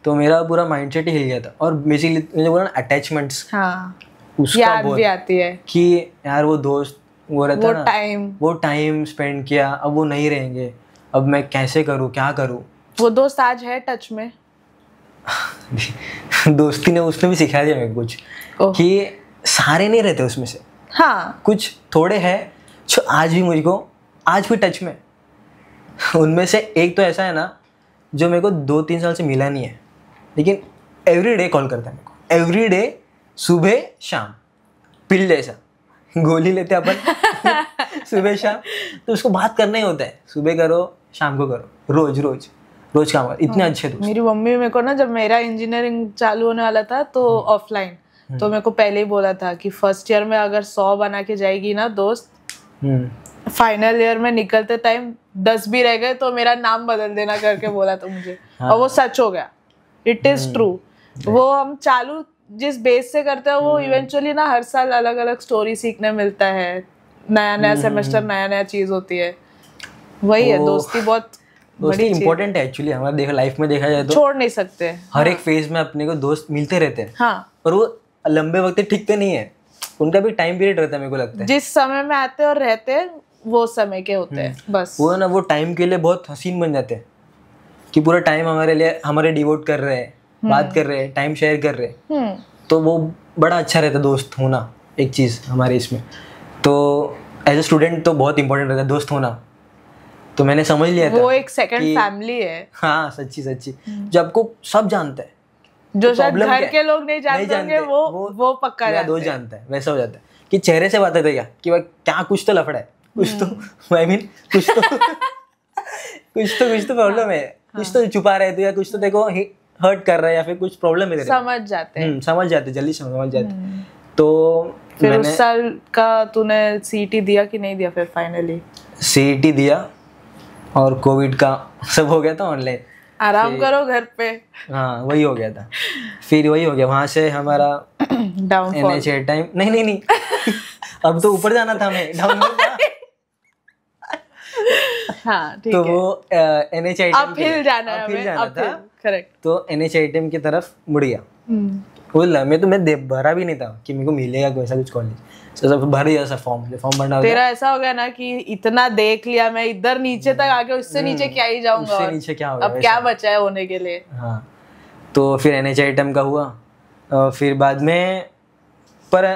Speaker 1: तो मेरा पूरा माइंडसेट ही हिल गया था। और बेसिकली मुझे बोला ना अटैचमेंट्स,
Speaker 2: हाँ
Speaker 1: उसका
Speaker 2: याद भी आती है
Speaker 1: कि यार वो दोस्त वो रहता
Speaker 2: वो
Speaker 1: ना, वो टाइम स्पेंड किया, अब वो नहीं रहेंगे, अब मैं कैसे करूँ, क्या करूँ।
Speaker 2: वो दोस्त आज है टच में?
Speaker 1: दोस्ती ने उसने भी सिखा दिया मेरे कुछ कि सारे नहीं रहते उसमें से।
Speaker 2: हाँ
Speaker 1: कुछ थोड़े हैं जो आज भी मुझको आज भी टच में। उनमें से एक तो ऐसा है ना जो मेरे को 2-3 साल से मिला नहीं है, लेकिन एवरी डे कॉल करता है मेरे को, एवरी डे, सुबह शाम, पिल जैसा गोली लेते अपन सुबह शाम। तो उसको बात करना ही होता है, सुबह करो शाम को करो, रोज रोज रोज काम। इतने अच्छे दोस्त।
Speaker 2: मेरी मम्मी मेरे को ना जब मेरा इंजीनियरिंग चालू होने वाला था तो ऑफलाइन, तो मेरे को पहले ही बोला था कि फर्स्ट ईयर में अगर 100 बना के जाएगी ना दोस्त, फाइनल ईयर में निकलते टाइम 10 भी रह गए तो मेरा नाम बदल देना करके बोला था मुझे। और वो सच हो गया, इट इज ट्रू। वो हम चालू जिस बेस से करते हैं वो इवेंचुअली ना हर साल अलग अलग स्टोरी सीखने मिलता है, नया नया सेमेस्टर नया नया चीज होती है। वही है दोस्ती, बहुत
Speaker 1: दोस्ती इम्पोर्टेंट है एक्चुअली हमारे देखा लाइफ में देखा जाए तो।
Speaker 2: छोड़ नहीं सकते।
Speaker 1: हर एक फेज में अपने को दोस्त मिलते रहते हैं।
Speaker 2: हाँ।
Speaker 1: और वो लंबे वक्त टिकते नहीं है, उनका भी टाइम पीरियड रहता है मेरे को लगता है।
Speaker 2: जिस समय में आते और रहते हैं वो समय के होते हैं बस।
Speaker 1: वो ना वो टाइम के लिए बहुत हसीन बन जाते हैं कि पूरा टाइम हमारे लिए हमारे डिवोट कर रहे हैं, बात कर रहे हैं, टाइम शेयर कर रहे हैं। तो वो बड़ा अच्छा रहता है दोस्त होना, एक चीज़ हमारे इसमें। तो एज ए स्टूडेंट तो बहुत इंपॉर्टेंट रहता है दोस्त होना। तो मैंने समझ लिया था
Speaker 2: वो एक सेकंड फैमिली है।
Speaker 1: हाँ सच्ची सच्ची, जो आपको सब जानता है,
Speaker 2: जो शायद घर के लोग नहीं जानते होंगे वो पक्का जानता
Speaker 1: है। जानता है वैसा हो जाता है कि चेहरे से बात है क्या कि भाई क्या कुछ तो लफड़ा है, कुछ तो आई मीन कुछ तो प्रॉब्लम है, कुछ तो छुपा रहे थे या कुछ तो देखो हर्ट कर रहा है या फिर कुछ प्रॉब्लम है।
Speaker 2: समझ जाते हैं
Speaker 1: जल्दी समझ जाते। तो
Speaker 2: फिर उस साल का तूने सीईटी दिया कि नहीं दिया? फिर फाइनली
Speaker 1: सीईटी दिया और कोविड का सब हो गया था ऑनलाइन,
Speaker 2: आराम करो घर पे।
Speaker 1: हाँ वही हो गया था। फिर वही हो गया, वहां से हमारा
Speaker 2: डाउनफॉल
Speaker 1: NHA टाइम नहीं अब तो ऊपर जाना था हमें, डाउनफॉल था।
Speaker 2: हाँ ठीक
Speaker 1: तो
Speaker 2: है।
Speaker 1: वो NHA
Speaker 2: अपहिल जाना था, करेक्ट।
Speaker 1: तो NHA की तरफ मुड़ गया। मैं भरा भी नहीं था कि मेरे को मिलेगा वैसा कुछ कॉलेज, सब भर दिया सर फॉर्म भरना।
Speaker 2: तेरा ऐसा हो गया ना कि इतना देख लिया मैं, इधर नीचे तक आके उससे नीचे क्या ही जाऊंगा,
Speaker 1: उससे नीचे क्या होगा,
Speaker 2: अब क्या बचा है होने के लिए।
Speaker 1: हाँ तो फिर NHA का हुआ। फिर बाद में पर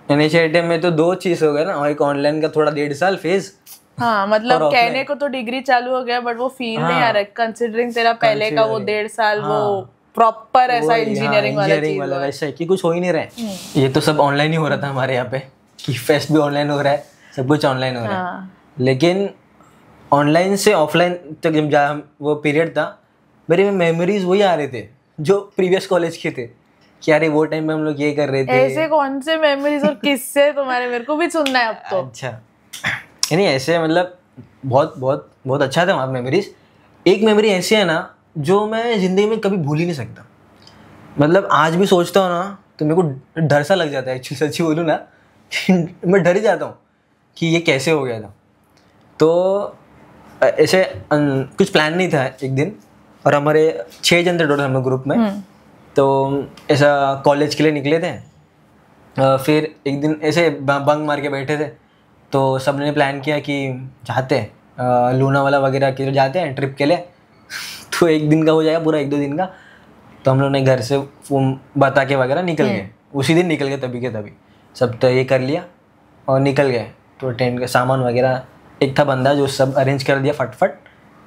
Speaker 1: NHA में तो 2 चीज हो गया ना, और एक ऑनलाइन का थोड़ा 1.5 साल फेज।
Speaker 2: हाँ मतलब कहने को तो डिग्री चालू हो गया बट वो फील नहीं आ रहा, कंसिडरिंग तेरा पहले का वो 1.5 साल वो प्रॉपर ऐसा इंजीनियरिंग वाला
Speaker 1: वैसा है कि कुछ हो ही नहीं रहा है। ये तो सब ऑनलाइन ही हो रहा था हमारे यहाँ पे कि फेस्ट भी ऑनलाइन हो रहा है, सब कुछ ऑनलाइन हो रहा है। लेकिन ऑनलाइन से ऑफलाइन तक जब वो पीरियड था, मेरी मेमोरीज वही आ रहे थे जो प्रीवियस कॉलेज के थे कि अरे वो टाइम में हम लोग ये कर रहे थे।
Speaker 2: ऐसे कौन से मेमोरीज और किससे तुम्हारे, मेरे को भी सुनना है अब तो।
Speaker 1: अच्छा यानी ऐसे मतलब बहुत बहुत बहुत अच्छा था वहाँ मेमोरीज। एक मेमोरी ऐसी है ना जो मैं ज़िंदगी में कभी भूल ही नहीं सकता। मतलब आज भी सोचता हूँ ना तो मेरे को डर सा लग जाता है, एक्चुअली सच्ची बोलूँ ना मैं डर ही जाता हूँ कि ये कैसे हो गया था। तो ऐसे कुछ प्लान नहीं था एक दिन, और हमारे 6 जन थे टोटल हम लोग ग्रुप में। तो ऐसा कॉलेज के लिए निकले थे। फिर एक दिन ऐसे बंक मार के बैठे थे, तो सब ने प्लान किया कि जाते हैं लोनावाला वगैरह के लिए जाते हैं ट्रिप के लिए। तो एक दिन का हो जाएगा पूरा, 1-2 दिन का। तो हम लोग ने घर से बता के वगैरह निकल गए, उसी दिन निकल गए तभी के तभी, सब तो ये कर लिया और निकल गए। तो टेंट का सामान वगैरह, एक था बंदा जो सब अरेंज कर दिया फटफट,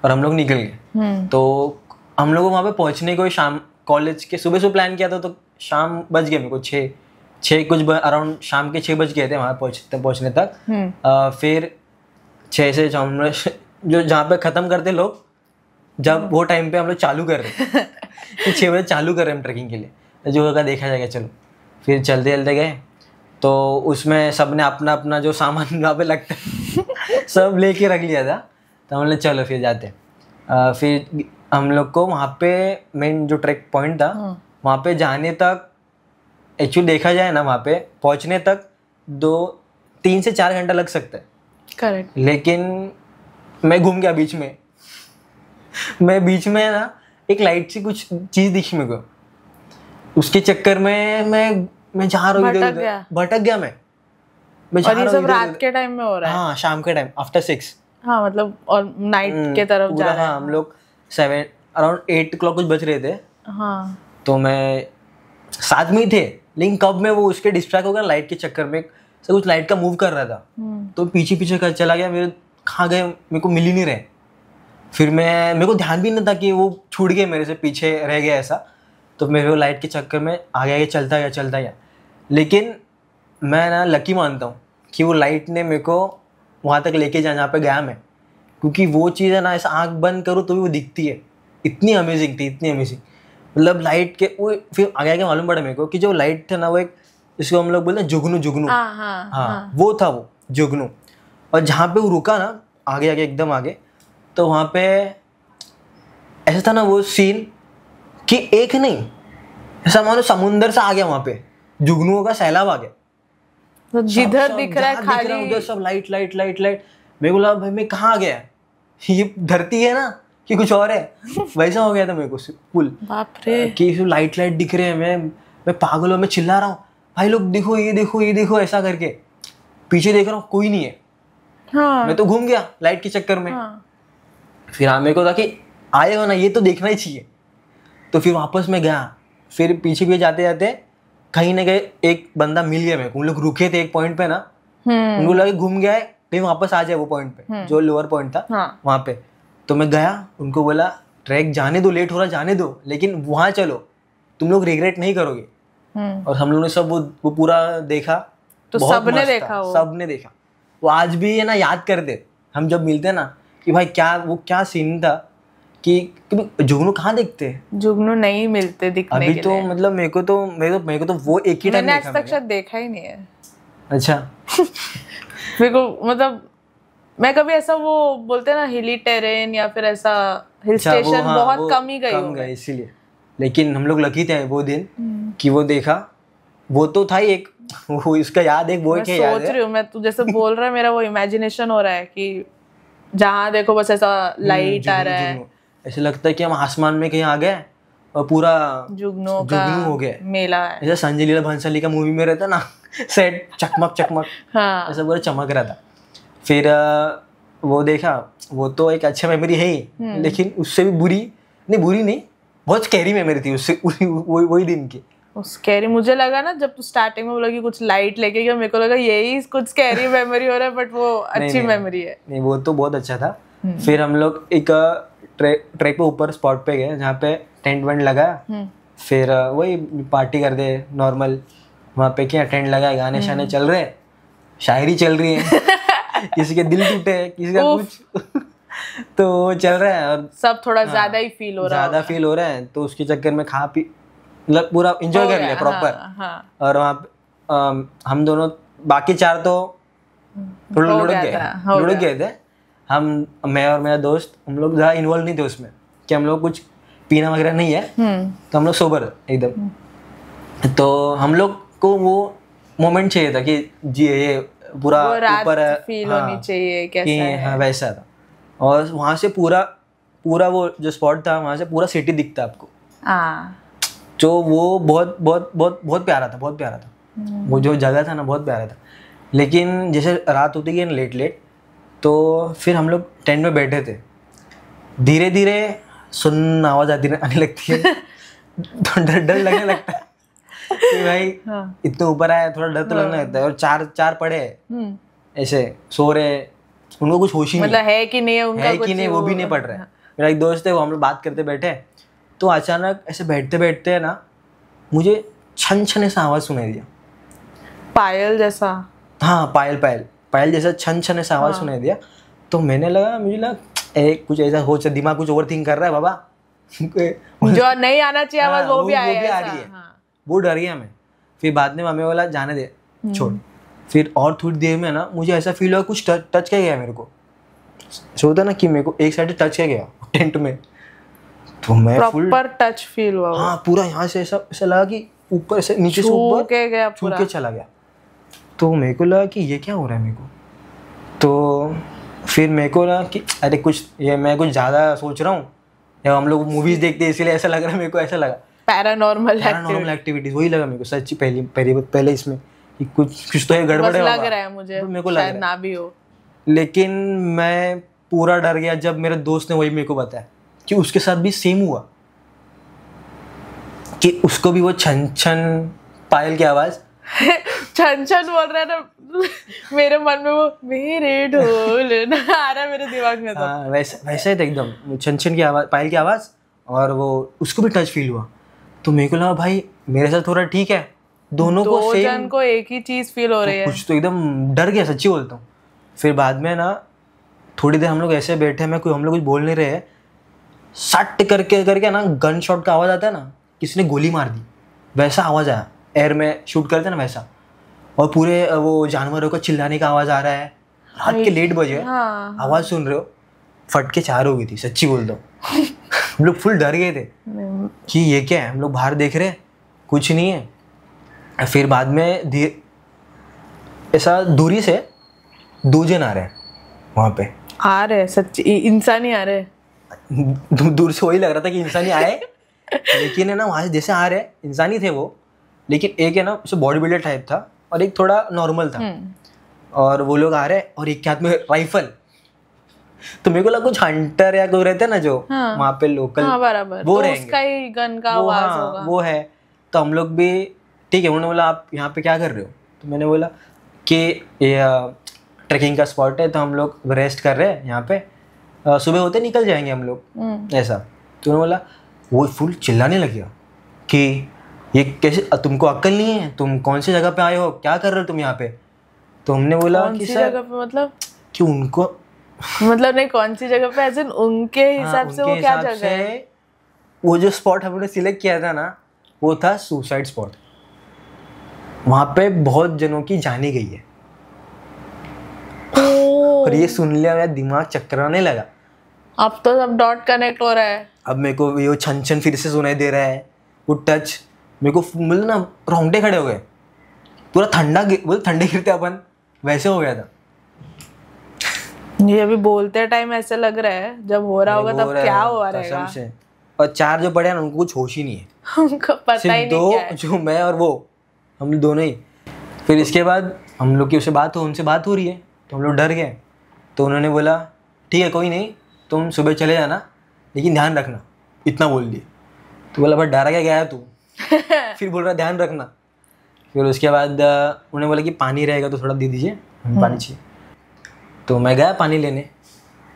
Speaker 1: और हम लोग निकल गए। तो हम लोग वहाँ पे पहुँचने को शाम, कॉलेज के सुबह प्लान किया था तो शाम बज गए मेरे को 6 कुछ अराउंड शाम के 6 बज गए थे वहाँ पहुँचने तक। फिर 6 से जो जहाँ पे ख़त्म करते लोग, जब वो टाइम पे हम लोग चालू कर रहे तो 6 बजे चालू कर रहे हम ट्रैकिंग के लिए, जो होगा देखा जाएगा चलो। फिर चलते चलते गए, तो उसमें सब ने अपना अपना जो सामान वहाँ पे लगता है सब लेके रख लिया था। तो हम लोग चलो फिर जाते। फिर हम लोग को वहाँ पे मेन जो ट्रैक पॉइंट था वहाँ पे जाने तक, एक्चुअली देखा जाए ना वहाँ पे पहुँचने तक 3 से 4 घंटा लग सकता है।
Speaker 2: करेक्ट।
Speaker 1: लेकिन मैं घूम गया बीच में। मैं बीच में ना एक लाइट सी कुछ चीज दिखी मेरे को, उसके चक्कर में मैं जा रहा हूँ इधर, भटक गया मैं
Speaker 2: और ये सब रात के टाइम में हो रहा है?
Speaker 1: हाँ, शाम के टाइम आफ्टर 6।
Speaker 2: हाँ, मतलब और नाइट के तरफ जा रहे हैं।
Speaker 1: हाँ, हम लोग 7 अराउंड 8 o'clock कुछ बज रहे थे।
Speaker 2: हाँ,
Speaker 1: तो मैं साथ में ही थे, लेकिन कब मैं वो उसके डिस्ट्रैक्ट हो गया लाइट के चक्कर में, सब कुछ लाइट का मूव कर रहा था, तो पीछे पीछे कर चला गया। मेरे कहाँ गए मेरे को मिल ही नहीं रहे। फिर मेरे को ध्यान भी नहीं था कि वो छूट गए मेरे से, पीछे रह गया ऐसा। तो मेरे को लाइट के चक्कर में आगे चलता गया। लेकिन मैं ना लकी मानता हूँ कि वो लाइट ने मेरे को वहाँ तक लेके जहाँ पे गया मैं, क्योंकि वो चीज़ है ना, ऐसा आँख बंद करो तो भी वो दिखती है। इतनी अमेजिंग थी, इतनी अमेजिंग, मतलब लाइट के वो। फिर आगे मालूम पड़ा मेरे को कि जो लाइट था ना, वो एक, इसको हम लोग बोलते हैं जुगनू। हाँ, वो था वो जुगनू। और जहाँ पे वो रुका ना, आगे एकदम आगे, तो वहाँ पे ऐसा था ना वो सीन कि एक नहीं, ऐसा मानो समुंदर से आ गया, वहाँ पे जुगनुओं का सैलाब आ गया।
Speaker 2: तो जिधर दिख रहा है खाली
Speaker 1: उधर सब लाइट। मेरे को लगा भाई मैं कहाँ आ गया, ये धरती है ना कि कुछ और है, वैसा हो गया था मेरे को फुल।
Speaker 2: बाप रे,
Speaker 1: कि लाइट दिख रहे हैं। मैं पागल हूँ, मैं चिल्ला रहा हूँ, भाई लोग देखो, ये देखो ऐसा करके। पीछे देख रहा हूँ, कोई नहीं है।
Speaker 2: हाँ,
Speaker 1: मैं तो घूम गया लाइट के चक्कर में।
Speaker 2: हाँ,
Speaker 1: फिर मेरे को था कि आएगा ना, ये तो देखना ही चाहिए। तो फिर वापस मैं गया। फिर पीछे जाते जाते कहीं ना कहीं एक बंदा मिल गया मेरे को। उन लोग रुके थे एक पॉइंट पे ना, उनको लगा घूम गया है, कहीं वापस आ जाए वो पॉइंट पे, जो लोअर पॉइंट था। हाँ। वहाँ पे तो मैं गया, उनको बोला ट्रैक जाने दो, लेट हो रहा जाने दो, लेकिन वहाँ चलो, तुम लोग रिग्रेट नहीं करोगे। और हम लोगों ने सब वो पूरा देखा।
Speaker 2: तो सबने
Speaker 1: देखा। वो आज भी है ना याद करते हम जब मिलते हैं ना, कि भाई क्या सीन था, कि जुगनू कहाँ दिखते हैं,
Speaker 2: जुगनू नहीं मिलते दिखने
Speaker 1: अभी के तो लिए। मतलब मेरे को तो वो एक ही टाइम
Speaker 2: मैंने आज तक शायद देखा ही नहीं है।
Speaker 1: अच्छा।
Speaker 2: मेरे को मतलब मैं कभी ऐसा वो बोलते हैं ना हिली टेरेन या फिर ऐसा हिल स्टेशन बहुत कम ही गई हूँ
Speaker 1: इसीलिए। लेकिन हम लोग लकी थे वो दिन कि वो देखा। वो तो था ही एक, वो इसका याद एक वो क्या याद है।
Speaker 2: सोच रही हूँ मैं, तू जैसे बोल रहा है मेरा वो इमेजिनेशन हो रहा है कि जहाँ देखो बस ऐसा लाइट आ रहा है,
Speaker 1: ऐसे लगता है कि हम आसमान में कहीं आ गए और पूरा
Speaker 2: जुगनू
Speaker 1: हो गया
Speaker 2: मेला है।
Speaker 1: ऐसा संजय लीला भंसाली का मूवी में रहता ना, सेट चकमक।
Speaker 2: हाँ,
Speaker 1: ऐसा पूरा चमक रहा था। फिर वो देखा, वो तो एक अच्छा मेमोरी है ही, लेकिन उससे भी बुरी नहीं, बहुत स्कैरी मेमोरी थी उससे वही दिन की।
Speaker 2: स्कैरी मुझे लगा ना, जब तू स्टार्टिंग में बोला कि कुछ लाइट लेके गया, मेरे को लगा यही कुछ स्कैरी मेमोरी हो रहा है, बट वो अच्छी मेमोरी है।
Speaker 1: नहीं, वो तो बहुत अच्छा था। फिर हम लोग एक ट्रैक पे ऊपर स्पॉट पे गए, जहाँ पे टेंट वेंट लगा। फिर वही पार्टी कर दे नॉर्मल। वहाँ पे क्या टेंट लगा, गाने शाने चल रहे, शायरी चल रही है। किसी के दिल टूटे, किसी का कुछ तो चल रहा है, और
Speaker 2: सब थोड़ा ज्यादा ही फील हो रहा
Speaker 1: है। तो उसके चक्कर में खा पी मतलब पूरा एंजॉय कर लिया प्रॉपर। और वहाँ पे हम दोनों, बाकी 4 तो लुढ़क गए थे। मैं और मेरा दोस्त, हम लोग ज़्यादा इन्वॉल्व नहीं थे उसमें, कि हम लोग कुछ पीना वगैरह नहीं है, तो हम लोग सोबर एकदम। तो हम लोग को वो मोमेंट चाहिए था कि जी ये पूरा ऊपर
Speaker 2: फील होनी चाहिए कैसा है।
Speaker 1: हाँ, वैसा था। और वहाँ से पूरा वो जो स्पॉट था, वहाँ से पूरा सिटी दिखता आपको। जो वो बहुत प्यारा था, वो जो जगह था ना, बहुत प्यारा था। लेकिन जैसे रात होती गई ना लेट, तो फिर हम लोग टेंट में बैठे थे, धीरे धीरे सुन आवाज़ आने लगती है। तो डर लगने लगता है कि भाई इतने ऊपर आया, थोड़ा डर तो लगने लगता है। और चार पड़े ऐसे सो रहे, उनको कुछ होश ही नहीं,
Speaker 2: मतलब है कि नहीं
Speaker 1: वो भी नहीं पड़ रहा है। मेरा एक दोस्त है, वो हम लोग बात करते बैठे, तो अचानक ऐसे बैठते ना, मुझे छन ऐसा आवाज़ सुनाई दिया,
Speaker 2: पायल जैसा।
Speaker 1: हाँ, पायल जैसा छन ऐसा आवाज़ सुनाई दिया। तो मुझे लगा कुछ ऐसा हो, दिमाग कुछ ओवर थिंक कर रहा है बाबा।
Speaker 2: जो नहीं आना चाहिए आवाज़ वो भी आ रही है।
Speaker 1: वो डर गया मैं। फिर बाद में मम्मी बोला जाने दे, छोड़। फिर और थोड़ी देर में ना मुझे ऐसा फील हुआ कुछ टच किया गया मेरे को। सोचा ना कि मेरे को एक साइड टच किया गया टेंट में, तो मैं
Speaker 2: प्रॉपर टच फील हुआ।
Speaker 1: हाँ, पूरा यहाँ से ऐसा लगा कि ऊपर से नीचे से ऊपर छू के चला गया। तो मेरे को लगा कि ये क्या हो रहा है मेरे को। तो फिर मेरे को ना कि अरे कुछ ये मैं कुछ ज़्यादा सोच रहा हूँ, या हम लोग मूवीज़ देखते हैं इसीलिए ऐसा लग रहा है, मेरे को ऐसा लगा
Speaker 2: पैरानॉर्मल
Speaker 1: एक्टिविटीज वही लगा मेरे को सच्ची पहले इसमें कि कुछ तो ये गड़बड़ है,
Speaker 2: लग रहा है मुझे,
Speaker 1: तो मेरे को लग
Speaker 2: शायद ना भी हो।
Speaker 1: लेकिन मैं पूरा डर गया जब मेरे दोस्त ने वही मेरे को बताया कि उसके साथ भी सेम हुआ, कि उसको भी वो छन छन पायल की आवाज
Speaker 2: छन छन बोल रहा है ना, मेरे मन में वो मेरे ढोल ना आ रहा है मेरे दिमाग में। तो
Speaker 1: हाँ वैसा ही था एकदम, छन छन की आवाज, पायल की आवाज, और वो उसको भी टच फील हुआ। तो मेरे को लगा भाई मेरे साथ थोड़ा ठीक है, दोनों को
Speaker 2: दो जन को एक ही चीज फील हो रही है।
Speaker 1: कुछ तो एकदम डर गया, सच्ची बोलता हूँ। फिर बाद में ना थोड़ी देर हम लोग ऐसे बैठे, हम लोग कुछ बोल नहीं रहे, सट करके ना गन शॉट का आवाज आता है ना, किसी ने गोली मार दी वैसा आवाज आया, एयर में शूट करते ना वैसा, और पूरे वो जानवरों का चिल्लाने का आवाज आ रहा है, रात के 1:30 बजे आवाज सुन रहे हो, फटके 4 हो गई थी, सच्ची बोलता हूँ। हम लोग फुल डर गए थे कि ये क्या है, हम लोग बाहर देख रहे कुछ नहीं है। फिर बाद में ऐसा दूरी से 2 जन आ रहे हैं वहाँ पे, आ रहे
Speaker 2: सच्ची इंसान ही आ रहे,
Speaker 1: दूर से वही लग रहा था कि इंसान ही आए, लेकिन है ना वहाँ से जैसे आ रहे इंसान ही थे वो, लेकिन एक है ना उसे बॉडी बिल्डर टाइप था और एक थोड़ा नॉर्मल था, और वो लोग आ रहे और एक के हाथ में राइफल। तो मेरे को लगा कुछ हंटर या कोई रहते ना जो वहाँ पे लोकल,
Speaker 2: बराबर
Speaker 1: वो
Speaker 2: तो
Speaker 1: रहेंगे,
Speaker 2: उसका ही गन का आवाज होगा,
Speaker 1: वो है। तो हम लोग भी ठीक है, उन्होंने बोला आप यहाँ पे क्या कर रहे हो, तो मैंने बोला कि ये ट्रैकिंग का स्पॉट है, तो हम लोग रेस्ट कर रहे हैं यहाँ पे, सुबह होते निकल जाएंगे हम लोग ऐसा। तो उन्होंने बोला, वो फुल चिल्लाने लग गया कि ये कैसे, तुमको अक्ल नहीं है, तुम कौन सी जगह पे आए हो, क्या कर रहे हो तुम यहाँ पे। तो हमने बोला कि सर
Speaker 2: जगह पे मतलब
Speaker 1: कि उनको
Speaker 2: मतलब नहीं कौन सी जगह पे, ऐसे उनके हिसाब से वो क्या जगह है।
Speaker 1: वो जो स्पॉट हमने सिलेक्ट किया था ना, वो था सुसाइड स्पॉट, वहाँ पे बहुत जनों की जाने गई है। और ये सुन लिया मेरा दिमाग चकराने लगा,
Speaker 2: अब तो सब डॉट कनेक्ट हो रहा है।
Speaker 1: अब मेरे को ये छन छन फिर से सुनाई दे रहा है, वो टच मेरे को मतलब ना रोंगटे खड़े हो गए, पूरा ठंडे गिरते अपन वैसे हो गया था।
Speaker 2: ये अभी बोलते टाइम ऐसे लग रहा है, जब हो रहा होगा तब क्या हुआ रहेगा।
Speaker 1: और 4 जो पड़े हैं ना उनको कुछ होश ही नहीं है,
Speaker 2: उनको पता ही नहीं क्या है।
Speaker 1: 2 जो मैं और वो, हम दोनों ही। फिर इसके बाद हम लोग की उनसे बात हो रही है, तो हम लोग डर गए। तो उन्होंने बोला ठीक है कोई नहीं, तुम सुबह चले जाना, लेकिन ध्यान रखना, इतना बोल दिए। तो बोला भाई डरा क्या गया तू। फिर बोल रहा ध्यान रखना। फिर उसके बाद उन्होंने बोला कि पानी रहेगा तो थोड़ा दे दीजिए, हमें पानी चाहिए। तो मैं गया पानी लेने,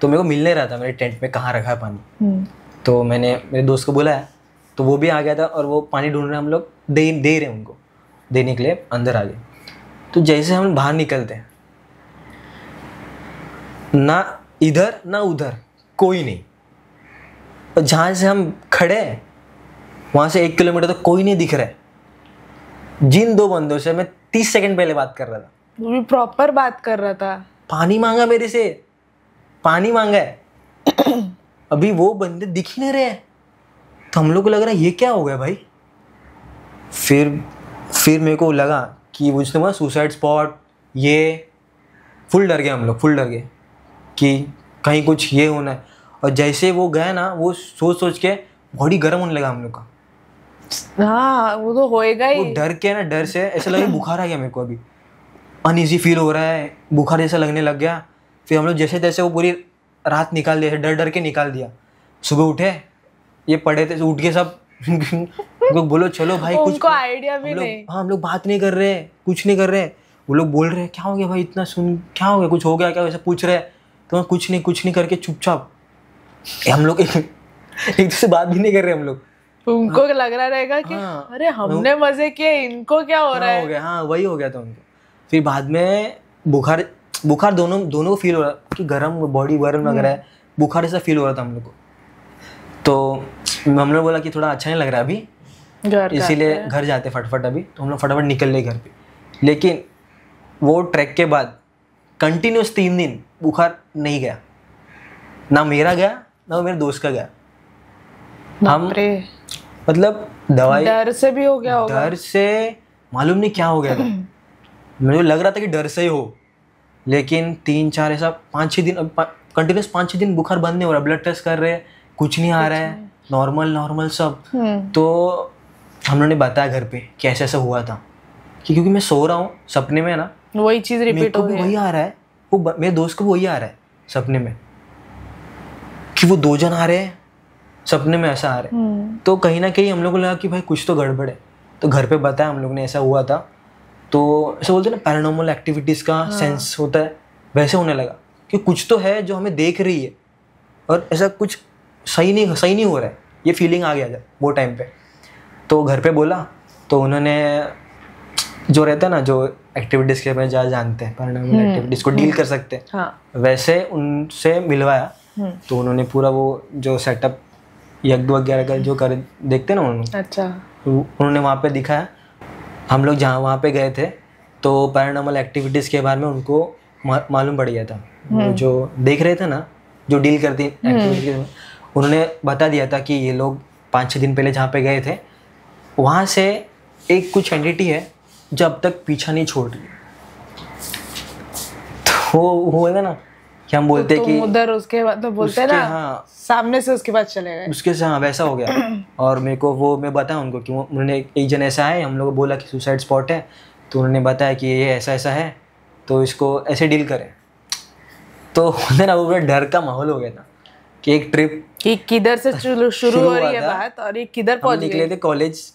Speaker 1: तो मेरे को मिल नहीं रहा था मेरे टेंट में कहाँ रखा है पानी। तो मैंने मेरे दोस्त को बुलाया, तो वो भी आ गया था, और वो पानी ढूंढ रहे, हम लोग दे रहे उनको, देने के लिए अंदर आ गए। तो जैसे हम बाहर निकलते हैं ना इधर ना उधर कोई नहीं, और जहाँ से हम खड़े हैं वहाँ से 1 किलोमीटर तक कोई नहीं दिख रहा है। जिन 2 बंदों से मैं 30 सेकंड पहले बात कर रहा था,
Speaker 2: वो भी प्रॉपर बात कर रहा था,
Speaker 1: पानी मांगा मेरे से, पानी मांगा है। अभी वो बंदे दिख ही नहीं रहे हैं, तो हम लोग को लग रहा है ये क्या हो गया भाई। फिर मेरे को लगा कि वो जिसने बोला सुसाइड स्पॉट, ये फुल डर गए हम लोग, फुल डर गए कि कहीं कुछ ये होना है। और जैसे वो गए ना, वो सोच के बॉडी गर्म होने लगा हम लोग का।
Speaker 2: हाँ वो तो होएगा ही,
Speaker 1: वो डर के ना, डर से ऐसा लगा बुखार आ गया मेरे को, अभी अनईजी फील हो रहा है, बुखार जैसा लगने लग गया। फिर हम लोग जैसे तैसे वो पूरी रात निकाल दिया, डर के निकाल दिया। सुबह उठे, ये पड़े थे, उठ के सब बोलो चलो भाई, कुछ
Speaker 2: उनको आइडिया भी नहीं।
Speaker 1: हाँ हम लोग बात नहीं कर रहे, कुछ नहीं कर रहे। वो लोग बोल रहे हैं क्या हो गया भाई, इतना सुन क्या हो गया, कुछ हो गया क्या, वैसे पूछ रहे। तो कुछ नहीं करके चुपचाप हम लोग एक दूसरे से बात भी नहीं कर रहे हम लोग।
Speaker 2: उनको लग रहा रहेगा कि अरे हमने मजे किए, इनको क्या हो रहा है।
Speaker 1: हाँ वही हो गया था उनको। फिर बाद में बुखार दोनों को फील हो रहा कि गर्म, बॉडी गर्म लग रहा है, बुखार ऐसा फील हो रहा था हम लोग को। तो हमने बोला कि थोड़ा अच्छा नहीं लग रहा अभी, इसीलिए घर जाते फटाफट अभी। तो हम लोग फटाफट निकल गए घर पे। लेकिन वो ट्रैक के बाद कंटिन्यूस 3 दिन बुखार नहीं गया, ना मेरा गया ना मेरे दोस्त का गया। हम मतलब दवाई
Speaker 2: डर से भी हो गया होगा,
Speaker 1: डर से मालूम नहीं क्या हो गया था। मुझे लग रहा था कि डर से ही हो, लेकिन 3-4 ऐसा 5-6 दिन कंटिन्यूस 5-6 दिन बुखार बंद नहीं हो रहा, ब्लड टेस्ट कर रहे हैं, कुछ नहीं आ रहा है, नॉर्मल सब। तो हम लोगों ने बताया घर पे कि ऐसा ऐसा हुआ था, कि क्योंकि मैं सो रहा हूँ सपने में ना,
Speaker 2: वही चीज रिपीट हो रही है,
Speaker 1: वही आ रहा है, वो मेरे दोस्त को वही आ रहा है सपने में, कि वो 2 जन आ रहे हैं सपने में, ऐसा आ रहे हैं। तो कहीं ना कहीं हम लोग को लगा कि भाई कुछ तो गड़बड़ है, तो घर पे बताया हम लोग ने ऐसा हुआ था। तो ऐसा बोलते हैं ना पैरानॉर्मल एक्टिविटीज़ का सेंस होता है, वैसे होने लगा कि कुछ तो है जो हमें देख रही है और ऐसा कुछ सही नहीं हो रहा है, ये फीलिंग आ गया था वो टाइम पे। तो घर पे बोला, तो उन्होंने जो रहता है ना, जो एक्टिविटीज़ के बारे में ज़्यादा जानते हैं, पैरानॉर्मल एक्टिविटीज़ को डील कर सकते हैं, वैसे उनसे मिलवाया। तो उन्होंने पूरा वो जो सेटअप यज्ञ वगैरह का जो कर देखते हैं ना उन्होंने,
Speaker 2: अच्छा,
Speaker 1: उन्होंने वहाँ पे दिखाया। हम लोग जहाँ वहाँ पे गए थे तो पैरानॉर्मल एक्टिविटीज़ के बारे में उनको मालूम पड़ गया था। वो जो देख रहे थे ना, जो डील करती एक्टिविटीज, उन्होंने बता दिया था कि ये लोग 5-6 दिन पहले जहाँ पे गए थे, वहाँ से एक कुछ एंटिटी है जो अब तक पीछा नहीं छोड़ रही। तो वो है ना कि हम बोलते कि
Speaker 2: उधर उसके बाद तो बोलते हैं ना, हाँ, सामने से उसके बाद चले गए,
Speaker 1: उसके से, हाँ वैसा हो गया। और मेरे को वो मैं बताया उनको कि उन्होंने एक जन ऐसा है, हम लोग को बोला कि सुसाइड स्पॉट है, तो उन्होंने बताया कि ये ऐसा ऐसा है, तो इसको ऐसे डील करें। तो ना वो पूरा डर का माहौल हो गया था कि एक ट्रिप
Speaker 2: कि किधर से शुरू हो रही है बात और ये किधर पहुंच गई।
Speaker 1: निकले थे कॉलेज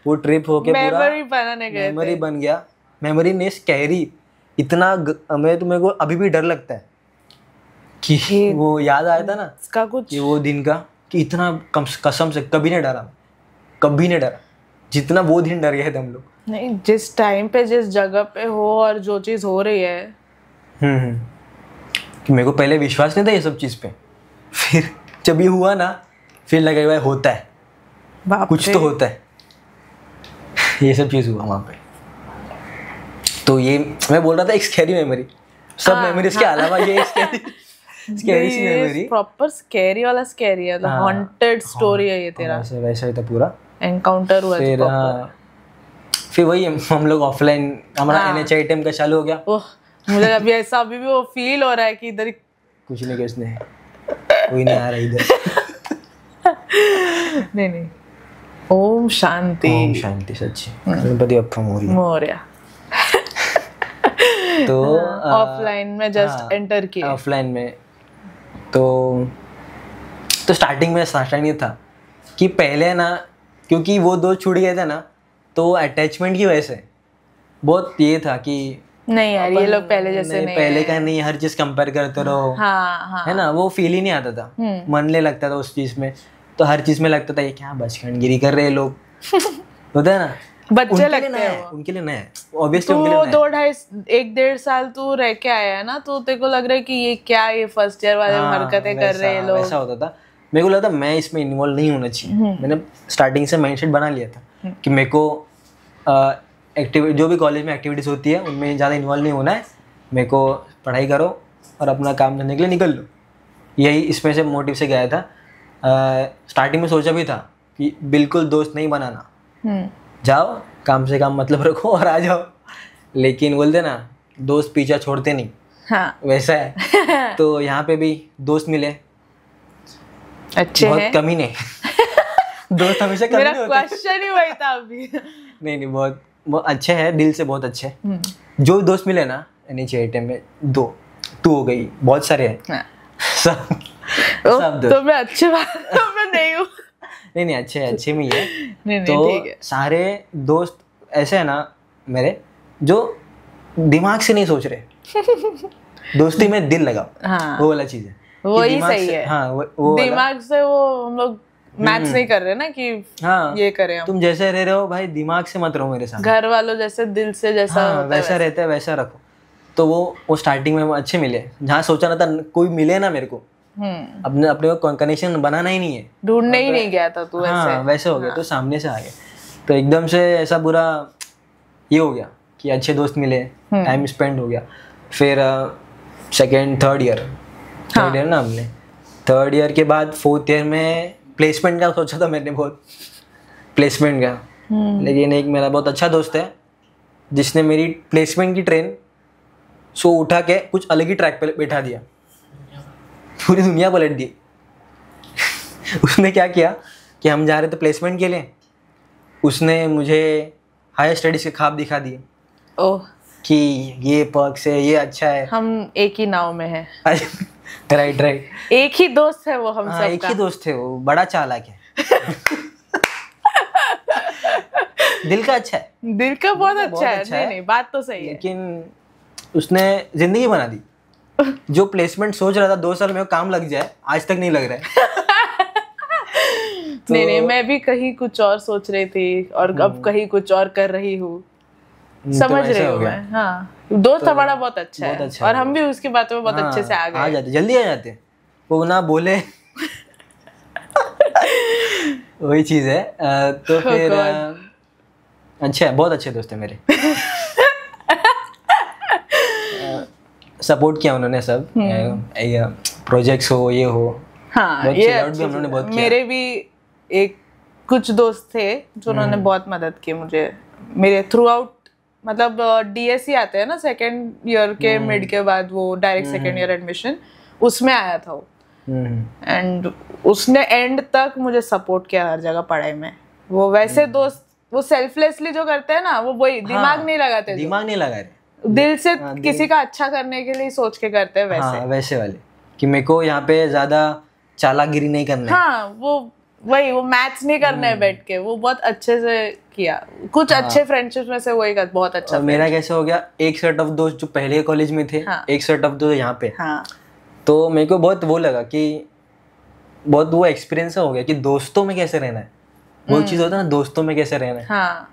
Speaker 1: वो ट्रिप होके पूरा मेमोरी बन गया। मेमोरी ने स्कैरी इतना मेरे को अभी भी डर लगता है कि वो याद आया था ना
Speaker 2: इसका कुछ,
Speaker 1: कि वो दिन का, कि इतना कसम से कभी नहीं डरा जितना वो दिन डर गए थे हम लोग।
Speaker 2: नहीं, जिस टाइम पे जिस जगह पे हो और जो चीज हो रही है,
Speaker 1: कि मेरे को पहले विश्वास नहीं था ये सब चीज पे, फिर जब ये हुआ ना, फिर लगा भाई होता है, कुछ तो होता है। ये सब चीज हुआ वहाँ पे। तो ये मैं बोल रहा था एक स्कैरी मेमोरी, सब मेमोरीज के अलावा ये एक स्कैरी सी मेमोरी,
Speaker 2: प्रॉपर स्कैरी वाला स्कैरी है, हॉन्टेड स्टोरी है ये तेरा।
Speaker 1: वैसा ही था पूरा,
Speaker 2: एनकाउंटर हुआ।
Speaker 1: फिर वही हम लोग ऑफलाइन, हमारा NHI टाइम का चालू हो गया।
Speaker 2: मुझे अभी ऐसा अभी भी वो फील हो रहा है कि इधर
Speaker 1: कुछ नहीं, कोई नहीं आ रहा इधर।
Speaker 2: नहीं, ओम शांति
Speaker 1: सच्ची, गणपति बप्पा
Speaker 2: मोरया।
Speaker 1: तो
Speaker 2: ऑफलाइन में जस्ट एंटर किया।
Speaker 1: ऑफलाइन में तो स्टार्टिंग में ये था कि पहले ना, क्योंकि वो दो छूट गए थे ना, तो अटैचमेंट की वजह से बहुत ये था कि
Speaker 2: नहीं यार ये लोग पहले जैसे नहीं,
Speaker 1: पहले का नहीं, हर चीज कंपेयर करते रहो, है ना, वो फील ही नहीं आता था, मन नहीं लगता था उस चीज में। तो हर चीज में लगता था ये क्या बचकानगिरी कर रहे हैं लोग, होता है ना,
Speaker 2: बच्चे लगते हैं
Speaker 1: उनके लिए नया, ऑब्वियसली
Speaker 2: उनके लिए नया। 1-1.5 साल तू रह के आया है ना, तो तेरे को लग रहा है कि ये क्या, ये फर्स्ट ईयर वाले हरकतें कर रहे हैं लोग,
Speaker 1: ऐसा होता था। मेरे को लगता मैं इसमें इन्वॉल्व नहीं होना चाहिए। मैंने स्टार्टिंग से माइंडसेट बना लिया था कि मेरे को जो भी कॉलेज में एक्टिविटीज होती है उनमें ज़्यादा इन्वॉल्व नहीं होना है, मेरे को पढ़ाई करो और अपना काम करने के लिए निकल लो, यही इसमें से मोटिव से गया था। स्टार्टिंग में सोचा भी था कि बिल्कुल दोस्त नहीं बनाना, जाओ काम से काम मतलब रखो और आ जाओ, लेकिन बोलते ना दोस्त पीछा छोड़ते नहीं,
Speaker 2: हाँ।
Speaker 1: वैसा है। तो यहाँ पे भी दोस्त मिले,
Speaker 2: अच्छे
Speaker 1: बहुत
Speaker 2: हैं,
Speaker 1: कमी नहीं दोस्त हमेशा कमी नहीं होते।
Speaker 2: मेरा क्वेश्चन ही वही था अभी।
Speaker 1: नहीं बहुत अच्छे हैं, दिल से बहुत अच्छे। जो दोस्त मिले ना NHI टाइम में, 2 हो गई, बहुत सारे हैं सब दोस्त।
Speaker 2: तो मैं अच्छे बात मैं नहीं हूँ।
Speaker 1: नहीं अच्छे में ही है।
Speaker 2: नहीं,
Speaker 1: तो
Speaker 2: ठीक है।
Speaker 1: सारे दोस्त ऐसे है ना मेरे, जो दिमाग से नहीं सोच रहे, दोस्ती में दिल लगाओ,
Speaker 2: हाँ।
Speaker 1: वो वाला चीज है,
Speaker 2: वो ही सही है।
Speaker 1: हाँ वो
Speaker 2: दिमाग से वो हम लोग मैच नहीं कर रहे ना कि
Speaker 1: हाँ,
Speaker 2: ये करें हम।
Speaker 1: तुम जैसे रह रहे हो भाई, दिमाग से मत रहो मेरे साथ,
Speaker 2: घर वालों जैसे दिल से जैसा
Speaker 1: हाँ, वैसा रहता है वैसा रखो। तो वो स्टार्टिंग में अच्छे मिले, जहाँ सोचा ना था कोई मिले ना मेरे को, अपने को कनेक्शन बनाना ही नहीं है,
Speaker 2: ढूंढने ही नहीं गया था तू,
Speaker 1: वैसे हो गया। तो सामने से आ गए, तो एकदम से ऐसा बुरा ये हो गया कि अच्छे दोस्त मिले, टाइम स्पेंड हो गया। फिर 2nd 3rd ईयर ना, हमने 3rd ईयर के बाद 4th ईयर में प्लेसमेंट का सोचा था मैंने, बहुत प्लेसमेंट का। लेकिन एक मेरा बहुत अच्छा दोस्त है जिसने मेरी प्लेसमेंट की ट्रेन सो उठा के कुछ अलग ही ट्रैक पे बैठा दिया, पूरी दुनिया पलट दी। उसने क्या किया कि हम जा रहे थे प्लेसमेंट के लिए, उसने मुझे हायर स्टडीज के ख्वाब दिखा दिए।
Speaker 2: ओह,
Speaker 1: कि ये पर्क्स है, ये अच्छा है।
Speaker 2: हम एक ही नाव में हैं।
Speaker 1: राइट राइट,
Speaker 2: एक ही दोस्त है वो हम
Speaker 1: हाँ,
Speaker 2: सब
Speaker 1: एक
Speaker 2: का।
Speaker 1: ही दोस्त है वो, बड़ा चालाक है। दिल का अच्छा है,
Speaker 2: दिल का बहुत अच्छा है।
Speaker 1: अच्छा
Speaker 2: नहीं
Speaker 1: है।
Speaker 2: नहीं, बात तो सही है।
Speaker 1: लेकिन उसने जिंदगी बना दी। जो प्लेसमेंट सोच रहा था 2 साल में वो काम लग जाए, आज तक नहीं लग रहा है।
Speaker 2: नहीं नहीं, मैं भी कहीं कुछ और सोच रही थी और अब कहीं कुछ और कर रही हूँ। समझ रही हूँ मैं। हाँ, दोस्त हमारा बहुत अच्छा है,
Speaker 1: अच्छा
Speaker 2: और हम भी उसकी बातों में बहुत अच्छे से आ गए।
Speaker 1: आ जाते, जल्दी आ जाते, वो ना बोले। वही चीज है। तो फिर अच्छा है, बहुत अच्छे दोस्त है मेरे। सपोर्ट किया उन्होंने सब, प्रोजेक्ट्स हो ये हो।
Speaker 2: हाँ,
Speaker 1: ये भी हम लोगों ने बहुत किया।
Speaker 2: मेरे भी एक कुछ दोस्त थे जो उन्होंने बहुत मदद की मुझे मेरे थ्रू आउट। मतलब डीएससी आते हैं ना सेकेंड ईयर के मिड के बाद, वो डायरेक्ट सेकेंड ईयर एडमिशन, उसमें आया था वो। एंड उसने एंड तक मुझे सपोर्ट किया हर जगह पढ़ाई में। वो वैसे दोस्त, वो सेल्फलेसली जो करते हैं ना, वो वही दिमाग नहीं लगाते,
Speaker 1: दिमाग नहीं लगा रहे,
Speaker 2: दिल से किसी का अच्छा करने के लिए सोच के करते हैं वैसे।
Speaker 1: हाँ, वैसे वाले कि मेरे को यहाँ पे ज्यादा चालाकगिरी नहीं करना है।
Speaker 2: हाँ, वो मैथ्स नहीं करना है बैठ के, वो बहुत अच्छे से किया। कुछ अच्छे फ्रेंडशिप में से वो एक बहुत अच्छा।
Speaker 1: और मेरा कैसे हो गया, एक सेट ऑफ दोस्त जो पहले कॉलेज में थे, एक सेट ऑफ दोस्त यहाँ पे। तो मेरे को बहुत वो लगा कि बहुत वो एक्सपीरियंस हो गया कि दोस्तों में कैसे रहना है। वो चीज होता है ना, दोस्तों में कैसे रहना है।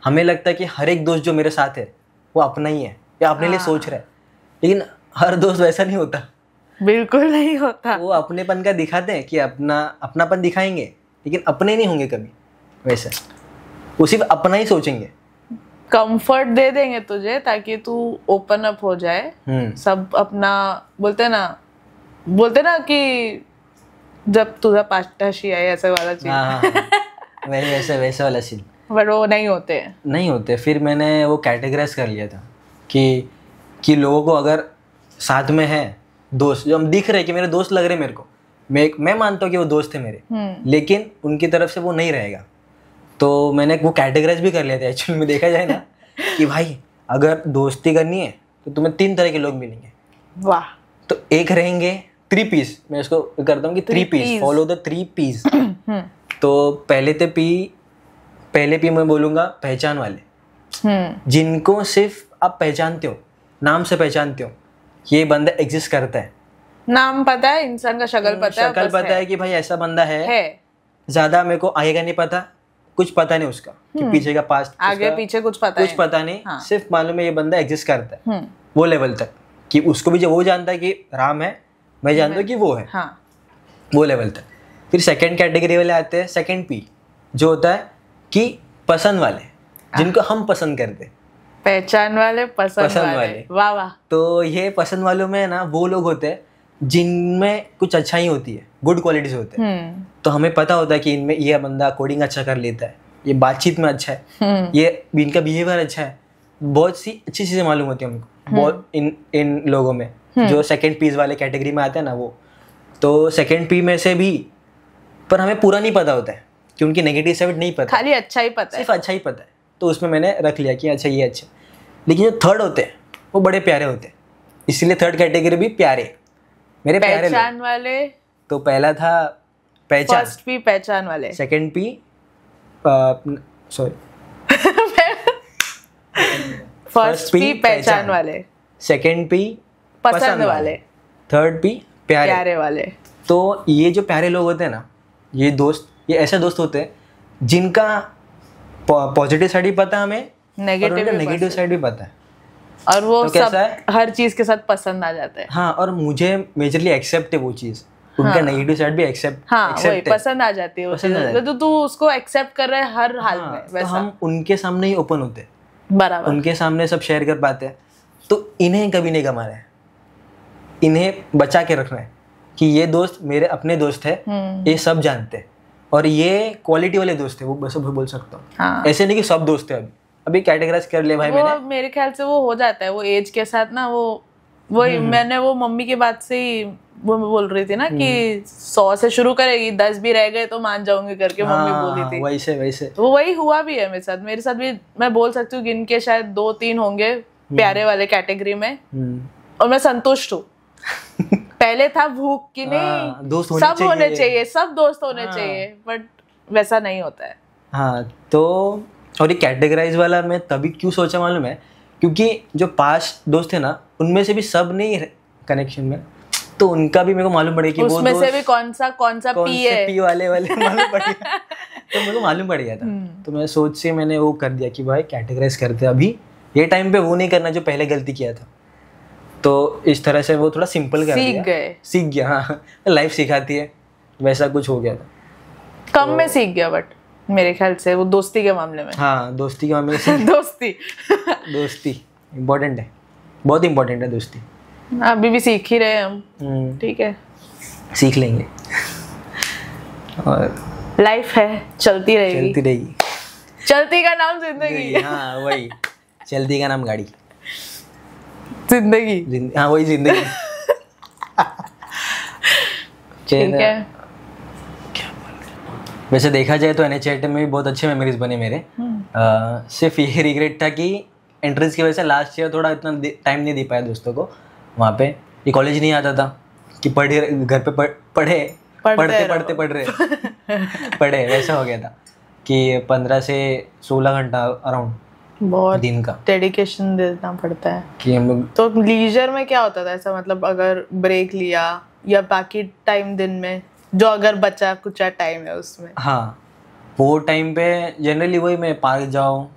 Speaker 1: हमें लगता है कि हर एक दोस्त जो मेरे साथ है वो अपना ही है या अपने लिए सोच रहा है, लेकिन हर दोस्त वैसा नहीं होता।
Speaker 2: बिल्कुल नहीं होता।
Speaker 1: वो अपनेपन का दिखाते हैं कि अपनापन दिखाएंगे, लेकिन अपने नहीं होंगे कभी वैसे। वो सिर्फ अपना ही सोचेंगे,
Speaker 2: कंफर्ट दे देंगे तुझे ताकि तू ओपन अप हो जाए। सब अपना बोलते ना कि जब तुझा पाष्टाशी है, ऐसे वाला चीज।
Speaker 1: हाँ, वैसे वाला सीन।
Speaker 2: बट वो नहीं होते।
Speaker 1: फिर मैंने वो कैटेगराइज कर लिया था कि लोगों को अगर साथ में है दोस्त, जो हम दिख रहे कि मेरे दोस्त लग रहे मेरे को, मैं मानता हूँ कि वो दोस्त है मेरे, लेकिन उनकी तरफ से वो नहीं रहेगा। तो मैंने वो कैटेगराइज भी कर लिया था एक्चुअली में, देखा जाए ना कि भाई अगर दोस्ती करनी है तो तुम्हें 3 तरह के लोग मिलेंगे।
Speaker 2: वाह।
Speaker 1: तो एक रहेंगे 3 पीस, मैं इसको करता हूँ कि 3 पीस, फॉलो द 3 पीस। तो पहले पी मैं बोलूँगा पहचान वाले, जिनको सिर्फ आप पहचानते हो, नाम से पहचानते हो, ये बंदा एग्जिस्ट करता है।
Speaker 2: नाम पता है, इंसान का शक्ल पता है
Speaker 1: कि भाई ऐसा बंदा है। ज्यादा मेरे को आगे का नहीं पता, कुछ पता नहीं उसका कि पीछे का पास्ट,
Speaker 2: आगे पीछे कुछ पता नहीं।
Speaker 1: हाँ। सिर्फ मालूम है ये बंदा एग्जिस्ट करता है। वो लेवल तक कि उसको भी जो वो जानता है कि राम है, मैं जानता हूँ कि वो है।
Speaker 2: हाँ।
Speaker 1: वो लेवल तक। फिर सेकंड कैटेगरी वाले आते हैं, सेकंड पी, जो होता है कि पसंद वाले, जिनको हम पसंद करते हैं।
Speaker 2: पहचान वाले, पसंद वाले। वाह वाह।
Speaker 1: तो ये पसंद वालों में ना वो लोग होते हैं जिनमें कुछ अच्छाई होती है, गुड क्वालिटीज होते हैं। तो हमें पता होता है कि इनमें ये बंदा कोडिंग अच्छा कर लेता है, ये बातचीत में अच्छा है, ये इनका बिहेवियर अच्छा है, बहुत सी अच्छी चीजें मालूम होती है हमको बहुत इन लोगों में जो सेकंड पीस वाले कैटेगरी में आते हैं ना वो। तो सेकंड पी में से भी, पर हमें पूरा नहीं पता होता है कि उनकी नेगेटिव साइड नहीं पता,
Speaker 2: खाली अच्छा ही पता है,
Speaker 1: सिर्फ अच्छा ही पता है। तो उसमें मैंने रख लिया कि अच्छा ये अच्छा। लेकिन जो थर्ड होते हैं वो बड़े प्यारे होते हैं, इसलिए थर्ड कैटेगरी भी प्यारे, मेरे प्यारे
Speaker 2: पहचान वाले।
Speaker 1: तो पहला था पहचान,
Speaker 2: फर्स्ट पी पहचान वाले,
Speaker 1: second P sorry
Speaker 2: first P पहचान वाले,
Speaker 1: सेकंड पी
Speaker 2: पसंद वाले,
Speaker 1: थर्ड पी
Speaker 2: प्यारे वाले।
Speaker 1: तो ये जो प्यारे लोग होते हैं ना, ये दोस्त, ये ऐसे दोस्त होते हैं जिनका पॉजिटिव साइड भी पता है हमें, नेगेटिव साइड भी पता है,
Speaker 2: और वो तो सब हर चीज के साथ पसंद आ जाता है।
Speaker 1: हाँ, और मुझे मेजरली एक्सेप्ट है वो चीज, उनका नेगेटिव साइड भी एक्सेप्ट
Speaker 2: वही पसंद आ जाती है, तो तू उसको एक्सेप्ट कर रहा है हर हाल में वैसा।
Speaker 1: तो हम उनके सामने ही ओपन होते हैं,
Speaker 2: बराबर,
Speaker 1: उनके सामने सब शेयर कर पाते हैं। तो इन्हें कभी नहीं गंवाना है, इन्हें बचा के रखना है कि ये दोस्त मेरे अपने दोस्त है, ये सब जानते हैं, और ये क्वालिटी वाले दोस्त है, वो बस बोल सकता हूँ। ऐसे नहीं कि सब दोस्त है, अभी कैटेगराइज कर ले भाई मैंने।
Speaker 2: मेरे ख्याल से वो हो जाता है, वो एज के साथ ना वो वही मैंने वो मम्मी के बात से ही वो बोल रही थी ना कि 100 से शुरू करेगी, 10 भी रह गए तो मान जाऊंगी करके मम्मी बोली थी।
Speaker 1: वैसे
Speaker 2: तो वही हुआ भी है मेरे साथ भी मैं बोल सकती हूँ गिन के शायद 2-3 होंगे प्यारे वाले कैटेगरी में, और मैं संतुष्ट हूँ। पहले था भूख की नहीं
Speaker 1: दोस्त
Speaker 2: सब होने चाहिए, सब दोस्त होने चाहिए, बट वैसा नहीं होता है।
Speaker 1: हाँ, तो और ये कैटेगराइज वाला मैं तभी क्यों सोचा मालूम है, क्योंकि जो 5 दोस्त थे ना उनमें से भी सब नहीं कनेक्शन में, तो उनका भी मेरे को मालूम पड़ेगा कि वो
Speaker 2: उसमें से भी कौन सा पी है,
Speaker 1: पी वाले मालूम पड़ गया। तो मेरे को मालूम पड़ गया था, तो मैं सोच से मैंने वो कर दिया कि भाई कैटेगराइज करते अभी ये टाइम पे वो नहीं करना जो पहले गलती किया था। तो इस तरह से वो थोड़ा सिंपल कर दिया, सीख गया। हाँ, लाइफ सिखाती है, वैसा कुछ हो गया था।
Speaker 2: कम में सीख गया बट मेरे ख्याल से वो दोस्ती के मामले में।
Speaker 1: हाँ, दोस्ती के मामले में दोस्ती इम्पोर्टेंट है, बहुत इम्पोर्टेंट है दोस्ती।
Speaker 2: अभी भी सीख ही रहे हैं हम, ठीक है,
Speaker 1: सीख लेंगे। और
Speaker 2: लाइफ है, चलती रहेगी। चलती का नाम जिंदगी।
Speaker 1: हाँ वही, चलती का नाम गाड़ी,
Speaker 2: जिंदगी।
Speaker 1: हाँ वही जिंदगी।
Speaker 2: ठीक है।
Speaker 1: वैसे देखा जाए तो NH8 में भी बहुत अच्छे मेमोरीज बने मेरे। सिर्फ ये रिग्रेट था कि एंट्रेंस की वजह से लास्ट ईयर थोड़ा इतना टाइम नहीं दे पाया दोस्तों को वहाँ पे। ये कॉलेज नहीं आता था कि घर पे पढ़े वैसा हो गया था कि 15 से 16 घंटा अराउंड
Speaker 2: बहुत
Speaker 1: दिन का
Speaker 2: डेडिकेशन देना पड़ता है
Speaker 1: कि हम लोग।
Speaker 2: तो लीजर में क्या होता था ऐसा, मतलब अगर ब्रेक लिया या बाकी टाइम दिन में जो अगर बचा कुछ टाइम है उसमें? हाँ,
Speaker 1: वो टाइम पे जनरली वही मैं पार्क जाऊँ,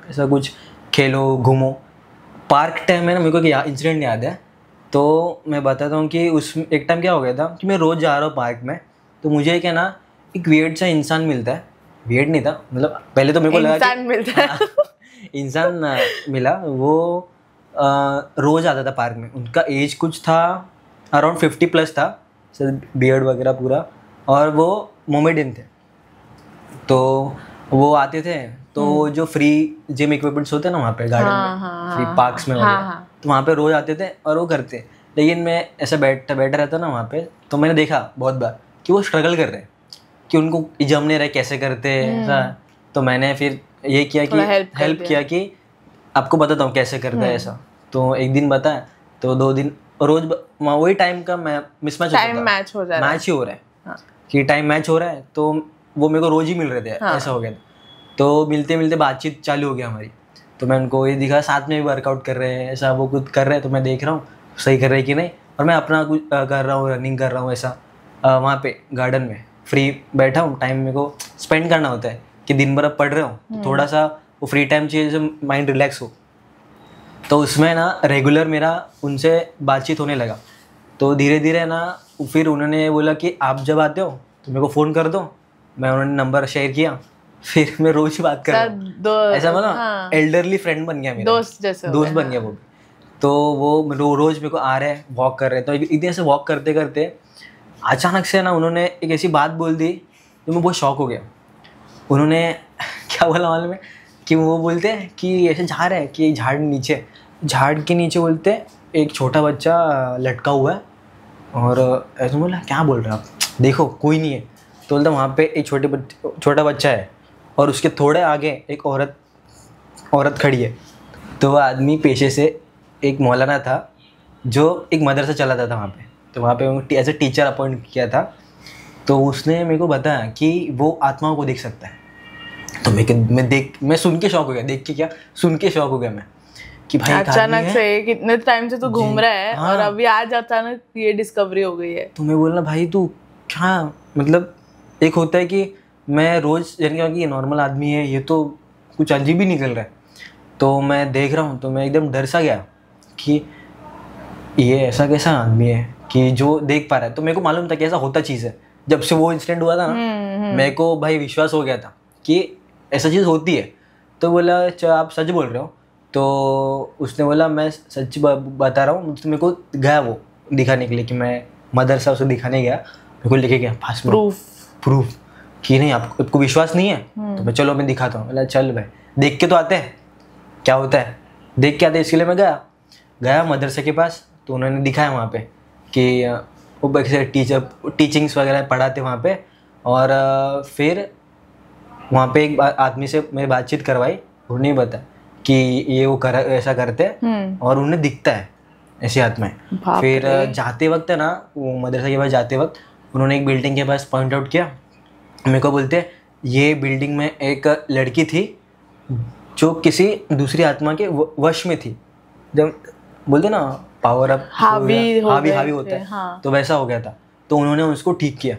Speaker 1: ऐसा कुछ खेलो घूमो। पार्क टाइम में ना मेरे को इंसिडेंट याद है, तो मैं बताता हूँ कि उस एक टाइम क्या हो गया था कि मैं रोज़ जा रहा हूँ पार्क में, तो मुझे क्या ना एक वियर्ड सा इंसान मिलता है। वियर्ड नहीं था, मतलब पहले तो मेरे को लगा
Speaker 2: इंसान मिलता है।
Speaker 1: इंसान मिला, वो रोज़ आता था पार्क में। उनका एज कुछ था अराउंड 50+ था, बियर्ड वगैरह पूरा, और वो मोमेडियन थे। तो वो आते थे, तो जो फ्री जिम इक्विपमेंट्स होते हैं ना वहाँ पे गार्डन में, फ्री पार्क्स में वगैरह, तो वहाँ पे रोज़ आते थे और वो करते। लेकिन मैं ऐसा बैठा रहता ना वहाँ पे, तो मैंने देखा बहुत बार कि वो स्ट्रगल कर रहे हैं, कि उनको जम नहीं रहे कैसे करते ऐसा। तो मैंने फिर ये किया कि हेल्प किया कि आपको बताता हूँ कैसे करता है ऐसा। तो एक दिन बताया, तो 2 दिन रोज वही टाइम का मिसमैच
Speaker 2: मैच हो
Speaker 1: रहा है कि टाइम मैच हो रहा है, तो वो मेरे को रोज ही मिल रहे थे। ऐसा हो गया था। तो मिलते मिलते बातचीत चालू हो गया हमारी। तो मैं उनको ये दिखा साथ में भी वर्कआउट कर रहे हैं, ऐसा वो कुछ कर रहे हैं, तो मैं देख रहा हूँ सही कर रहे हैं कि नहीं, और मैं अपना कुछ कर रहा हूँ, रनिंग कर रहा हूँ ऐसा। वहाँ पे गार्डन में फ्री बैठा हूँ, टाइम मेरे को स्पेंड करना होता है कि दिन भर अब पढ़ रहे हो, तो थोड़ा सा वो फ्री टाइम चाहिए जैसे माइंड रिलैक्स हो। तो उसमें ना रेगुलर मेरा उनसे बातचीत होने लगा। तो धीरे धीरे ना फिर उन्होंने बोला कि आप जब आते हो तो मेरे को फ़ोन कर दो। मैं उन्होंने नंबर शेयर किया, फिर मैं रोज ही बात कर रहा हूँ, ऐसा मतलब एल्डरली फ्रेंड बन गया, मेरा दोस्त बन गया वो भी। तो वो रोज मेरे को आ रहे हैं, वॉक कर रहे हैं। तो इतने से वॉक करते करते अचानक से ना उन्होंने एक ऐसी बात बोल दी तो मैं बहुत शॉक हो गया। उन्होंने क्या बोला मालूम है कि वो बोलते हैं कि ऐसे झाड़ है कि झाड़ के नीचे बोलते एक छोटा बच्चा लटका हुआ है, और ऐसे बोला क्या बोल रहे हैं आप, देखो कोई नहीं है। तो बोलता वहाँ पे एक छोटा बच्चा है और उसके थोड़े आगे एक औरत खड़ी है। तो वह आदमी पेशे से एक मौलाना था जो एक मदरसा चलाता था वहाँ पे। तो वहाँ पे एज ए टीचर अपॉइंट किया था। तो उसने मेरे को बताया कि वो आत्माओं को देख सकता है। तो मैं सुन के शौक हो गया, देख के क्या सुन के शौक हो गया मैं कि भाई
Speaker 2: अचानक से कितने टाइम से तू घूम रहा है और अभी आज अचानक ये डिस्कवरी हो गई है।
Speaker 1: तो मैं बोलना भाई तू क्या, मतलब एक होता है कि मैं रोज यानी कि नॉर्मल आदमी है, ये तो कुछ अजीब ही निकल रहा है। तो मैं देख रहा हूँ तो मैं एकदम डर सा गया कि ये ऐसा कैसा आदमी है कि जो देख पा रहा है। तो मेरे को मालूम था कि ऐसा होता चीज़ है। जब से वो इंसिडेंट हुआ था ना, मेरे को भाई विश्वास हो गया था कि ऐसा चीज़ होती है। तो बोला अच्छा आप सच बोल रहे हो? तो उसने बोला मैं सच बता रहा हूँ। तो मेरे को गया वो दिखाने के लिए कि मैं मदरसा उसे दिखाने गया, मेरे को लेके गया पास में प्रूफ कि नहीं आपको विश्वास नहीं है। तो मैं चलो मैं दिखाता हूँ। बोला चल भाई देख के तो आते हैं क्या होता है, देख के आते हैं। इसके लिए मैं गया मदरसे के पास। तो उन्होंने दिखाया वहाँ पे कि वो ऐसे टीचिंग्स वगैरह पढ़ाते वहाँ पे। और फिर वहाँ पे एक आदमी से मेरी बातचीत करवाई, उन्होंने बताया कि ये वो ऐसा करते हैं और उन्हें दिखता है ऐसी आत्माएं। फिर जाते वक्त है ना, वो मदरसा के पास जाते वक्त उन्होंने एक बिल्डिंग के पास पॉइंट आउट किया, मेरे को बोलते ये बिल्डिंग में एक लड़की थी जो किसी दूसरी आत्मा के वश में थी। जब बोलते ना पावर अप हावी होता है, हाँ। तो वैसा हो गया था, तो उन्होंने उसको ठीक किया।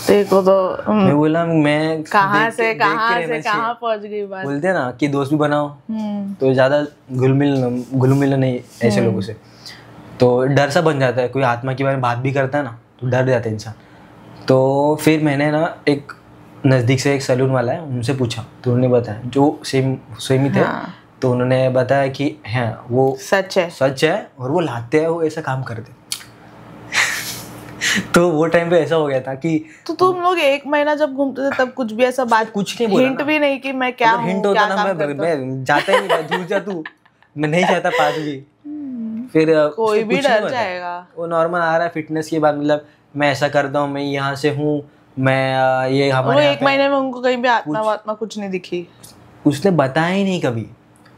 Speaker 2: देखो तो
Speaker 1: मैं बोला मैं
Speaker 2: कहाँ से कहाँ पहुँच गई बात।
Speaker 1: बोलते ना कि दोस्त भी बनाओ, तो ज़्यादा घुल मिल नहीं ऐसे लोगों से, तो डर सा बन जाता है। कोई आत्मा के बारे में बात भी करता है ना तो डर जाता है इंसान। तो फिर मैंने ना एक नज़दीक से एक सैलून वाला है, उनसे पूछा, तो उन्होंने बताया जो सेम ही थे। हाँ। तो उन्होंने बताया कि हाँ वो सच है और वो लाते हैं, वो ऐसा काम करते। तो वो टाइम पे ऐसा हो गया था कि
Speaker 2: तो तुम लोग 1 महीना जब घूमते थे तब कुछ भी ऐसा बात
Speaker 1: कुछ नहीं बोला,
Speaker 2: हिंट भी नहीं कि मैं क्या हूँ,
Speaker 1: हिंट होता ना मैं जाता ही नहीं, दूर जा तू, मैं नहीं चाहता पास भी। फिर
Speaker 2: कोई भी डर जाएगा।
Speaker 1: वो नॉर्मल आ रहा है फिटनेस के बाद, मतलब मैं ऐसा करता हूँ, मैं यहाँ से हूँ, मैं ये हमारे
Speaker 2: 1 महीने में उनको कहीं भी आत्मा कुछ नहीं दिखी।
Speaker 1: उसने बताया ही नहीं कभी,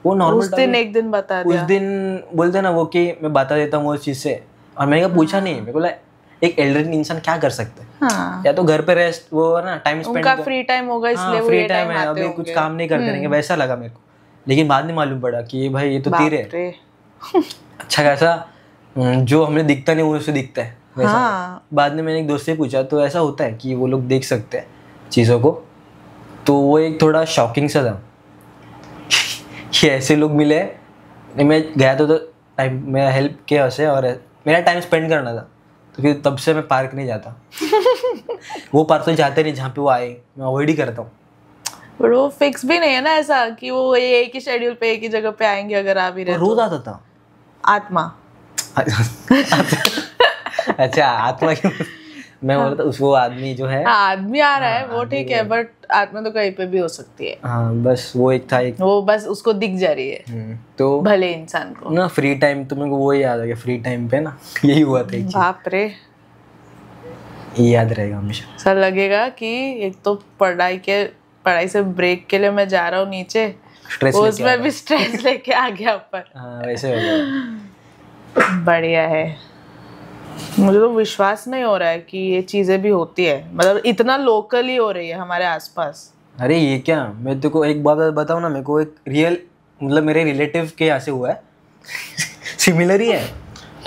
Speaker 1: वो नॉर्मल
Speaker 2: उस दिन एक दिन बता दिया।
Speaker 1: उस दिन बोलते ना वो कि मैं बता देता हूँ उस चीज से, और मैंने पूछा नहीं, मेरे को एक एल्डरली इंसान क्या कर सकते हैं। हाँ। या तो घर पे रेस्ट वो ना टाइम स्पेंड,
Speaker 2: उनका फ्री टाइम होगा इसलिए वो
Speaker 1: फ्री टाइम है, अभी कुछ काम नहीं करते रहेंगे, वैसा लगा मेरे को। लेकिन बाद में मालूम पड़ा कि भाई ये तो तीर है अच्छा खासा, जो हमें दिखता नहीं वो उसे दिखता है वैसा। हाँ। बाद में मैंने एक दोस्त से पूछा तो ऐसा होता है कि वो लोग देख सकते हैं चीज़ों को, तो वो एक थोड़ा शॉकिंग सा था कि ऐसे लोग मिले। मैं गया तो टाइम मेरा हेल्प किया उसे, और मेरा टाइम स्पेंड करना था, तो फिर तब से मैं पार्क नहीं जाता वो पार्क तो जाते नहीं जहाँ पे वो आए, मैं अवॉइड ही करता हूँ।
Speaker 2: पर वो फिक्स भी नहीं है ना ऐसा कि वो एक ही शेड्यूल पे एक ही जगह पे आएंगे, अगर आ भी रहे
Speaker 1: रोज आता था
Speaker 2: आत्मा
Speaker 1: अच्छा आत्मा की मैं बोलता वो आदमी जो है,
Speaker 2: आदमी आ रहा है वो ठीक है, बट आत्मा तो कहीं पे भी हो सकती है।
Speaker 1: हाँ बस वो एक था,
Speaker 2: वो बस उसको दिख जा रही है
Speaker 1: तो
Speaker 2: भले इंसान को
Speaker 1: ना फ्री टाइम, तो मेरे को वो याद आ गया फ्री टाइम पे ना यही हुआ था।
Speaker 2: बाप रे,
Speaker 1: ये याद रहेगा हमेशा।
Speaker 2: सर लगेगा कि एक तो पढ़ाई से ब्रेक के लिए मैं जा रहा हूँ नीचे, उसमें भी स्ट्रेस लेके आ गया ऊपर।
Speaker 1: हाँ वैसे हो गया।
Speaker 2: बढ़िया है, मुझे तो विश्वास नहीं हो रहा है कि ये चीजें भी होती है, मतलब इतना लोकली हो रही है हमारे आसपास।
Speaker 1: अरे ये क्या, मैं तेरे को एक बात बताऊँ ना, मेरे को एक रियल मतलब मेरे रिलेटिव के यहाँ से हुआ है सिमिलर ही है,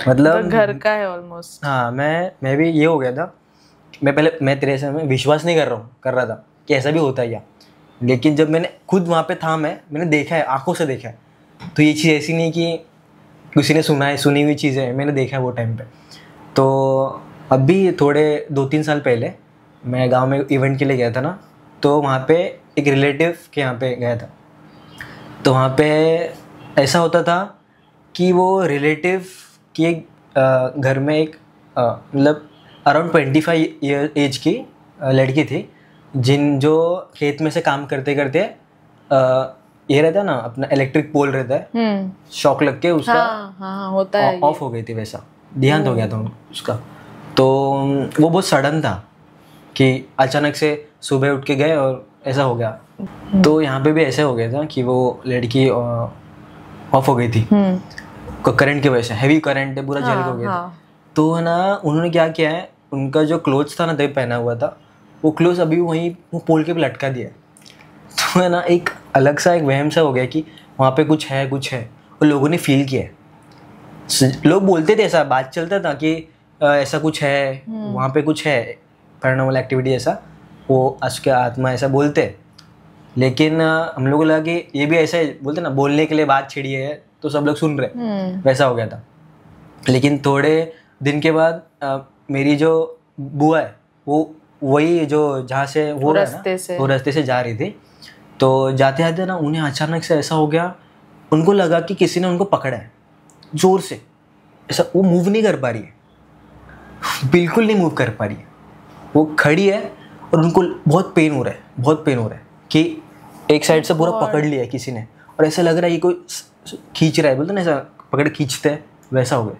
Speaker 1: मतलब
Speaker 2: तो घर का है ऑलमोस्ट।
Speaker 1: हाँ मैं भी ये हो गया था, मैं तेरे से में विश्वास नहीं कर रहा था कि ऐसा भी होता है क्या, लेकिन जब मैंने खुद वहाँ पे था, मैंने देखा है, आंखों से देखा है, तो ये चीज़ ऐसी नहीं कि किसी ने सुनी हुई चीज़ें हैं, मैंने देखा है वो टाइम पे। तो अभी थोड़े 2-3 साल पहले मैं गांव में इवेंट के लिए गया था ना, तो वहाँ पे एक रिलेटिव के यहाँ पे गया था, तो वहाँ पे ऐसा होता था कि वो रिलेटिव की घर में एक मतलब अराउंड 25 ईयर एज की लड़की थी, जो खेत में से काम करते करते ये रहता है ना अपना इलेक्ट्रिक पोल रहता है, शॉक लग के उसका
Speaker 2: होता है
Speaker 1: ऑफ हो गई थी, वैसा देहांत हो गया था उसका। तो वो बहुत सडन था कि अचानक से सुबह उठ के गए और ऐसा हो गया। तो यहाँ पे भी ऐसा हो गया था कि वो लड़की ऑफ हो गई थी करंट की वजह से, हैवी करंट है, पूरा जल हो गया था। तो है ना उन्होंने क्या किया है, उनका जो क्लोथ्स था ना तभी पहना हुआ था, वो क्लोथ्स अभी वहीं वो पोल के पे लटका दिया। तो है ना एक अलग सा एक वहम सा हो गया कि वहाँ पे कुछ है और लोगों ने फील किया है। लोग बोलते थे, ऐसा बात चलता था कि ऐसा कुछ है वहाँ पे, कुछ है पैरानॉर्मल एक्टिविटी ऐसा, वो आज आत्मा ऐसा बोलते। लेकिन हम लोगों को लगा कि ये भी ऐसा ही बोलते ना, बोलने के लिए बात छिड़ी है तो सब लोग सुन रहे, वैसा हो गया था। लेकिन थोड़े दिन के बाद मेरी जो बुआ है वो वही जो जहाँ से वो रास्ते से जा रही थी, तो जाते जाते ना उन्हें अचानक से ऐसा हो गया, उनको लगा कि किसी ने उनको पकड़ा है जोर से, ऐसा वो मूव नहीं कर पा रही है, बिल्कुल नहीं मूव कर पा रही है, वो खड़ी है और उनको बहुत पेन हो रहा है कि एक साइड से पूरा पकड़ लिया है किसी ने, और ऐसा लग रहा है कि कोई खींच रहा है, बोलते ना ऐसा पकड़ खींचते हैं वैसा हो गया।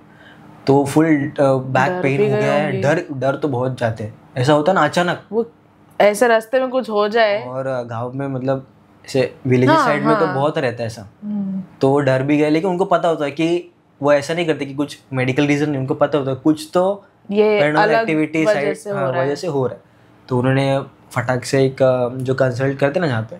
Speaker 1: तो फुल बैक पेन हो गया है, डर तो बहुत जाते हैं। ऐसा होता है ना अचानक,
Speaker 2: वो ऐसे रास्ते में कुछ हो जाए,
Speaker 1: और गांव में मतलब ऐसे विलेज साइड में तो बहुत रहता है ऐसा। तो डर भी गए, लेकिन उनको पता होता है कि वो ऐसा नहीं करते कि कुछ मेडिकल रीजन नहीं, उनको पता होता है कुछ तो
Speaker 2: ये
Speaker 1: पैरानॉर्मल एक्टिविटी
Speaker 2: वजह से हो रहा है।
Speaker 1: तो उन्होंने फटाक से एक जो कंसल्ट करते हैं ना जहाँ पे,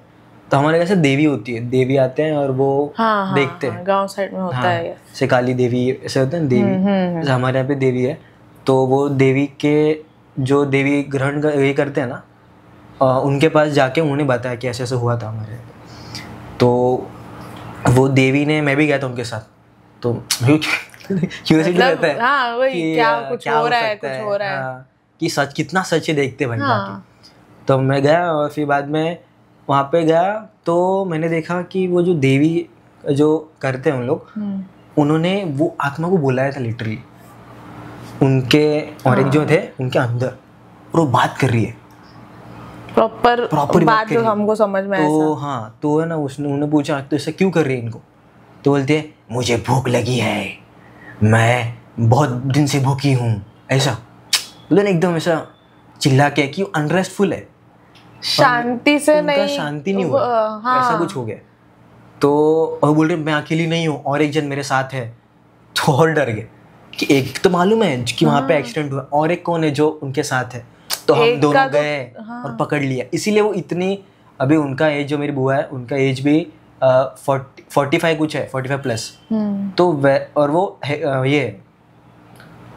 Speaker 1: तो हमारे कैसे देवी होती है, देवी आते हैं और वो देखते हैं।
Speaker 2: गांव साइड में होता है
Speaker 1: जैसे काली देवी ऐसे होते हैं देवी, जैसे हमारे यहाँ पे देवी है। तो वो देवी के जो देवी ग्रहण ये करते हैं ना, उनके पास जाके उन्होंने बताया कि ऐसे ऐसे हुआ था हमारे। तो वो देवी ने, मैं भी गया था उनके साथ, तो क्यूरियोसिटी रहता है
Speaker 2: हाँ, वही क्या हो रहा है
Speaker 1: कि सच कितना सच है देखते भाई जाके। तो मैं गया और फिर बाद में वहाँ पे गया तो मैंने देखा कि वो जो देवी जो करते हैं उन लोग, उन्होंने वो आत्मा को बुलाया था लिटरली उनके, और एक जो थे उनके अंदर, और वो बात कर रही है
Speaker 2: प्रॉपर बात जो हमको समझ में
Speaker 1: तो हाँ, तो है ना, उन्होंने पूछा तो ऐसा क्यों कर रही है इनको, तो बोलते हैं मुझे भूख लगी है, मैं बहुत दिन से भूखी हूँ, ऐसा बोले एकदम ऐसा चिल्ला के कि अनरेस्टफुल है,
Speaker 2: शांति से नहीं,
Speaker 1: शांति नहीं हुआ, ऐसा कुछ हो गया। तो और बोल रहे मैं अकेली नहीं हूँ और एक जन मेरे साथ है। तो और डर गए कि एक तो मालूम है कि वहाँ पे एक्सीडेंट हुआ, और एक कौन है जो उनके साथ है। तो हम दोनों गए और पकड़ लिया। इसीलिए वो इतनी, अभी उनका एज जो मेरी बुआ है उनका एज भी 45 कुछ है, 45 प्लस। तो और वो ये,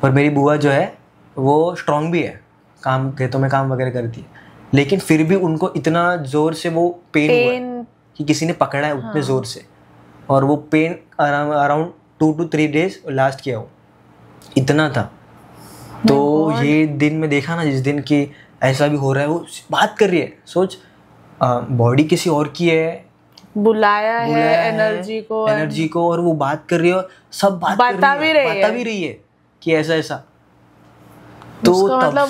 Speaker 1: और मेरी बुआ जो है वो स्ट्रांग भी है, काम खेतों में काम वगैरह करती है, लेकिन फिर भी उनको इतना जोर से वो पेन हुआ कि किसी ने पकड़ा है उतने जोर से, और वो pain around 2 to 3 days last किया वो, इतना था। तो ये दिन में देखा ना जिस दिन कि ऐसा भी हो रहा है, वो बात कर रही है, सोच बॉडी किसी और की है,
Speaker 2: बुलाया है एनर्जी को, और वो बात कर रही है, सब बता भी रही है कि ऐसा ऐसा। तो मतलब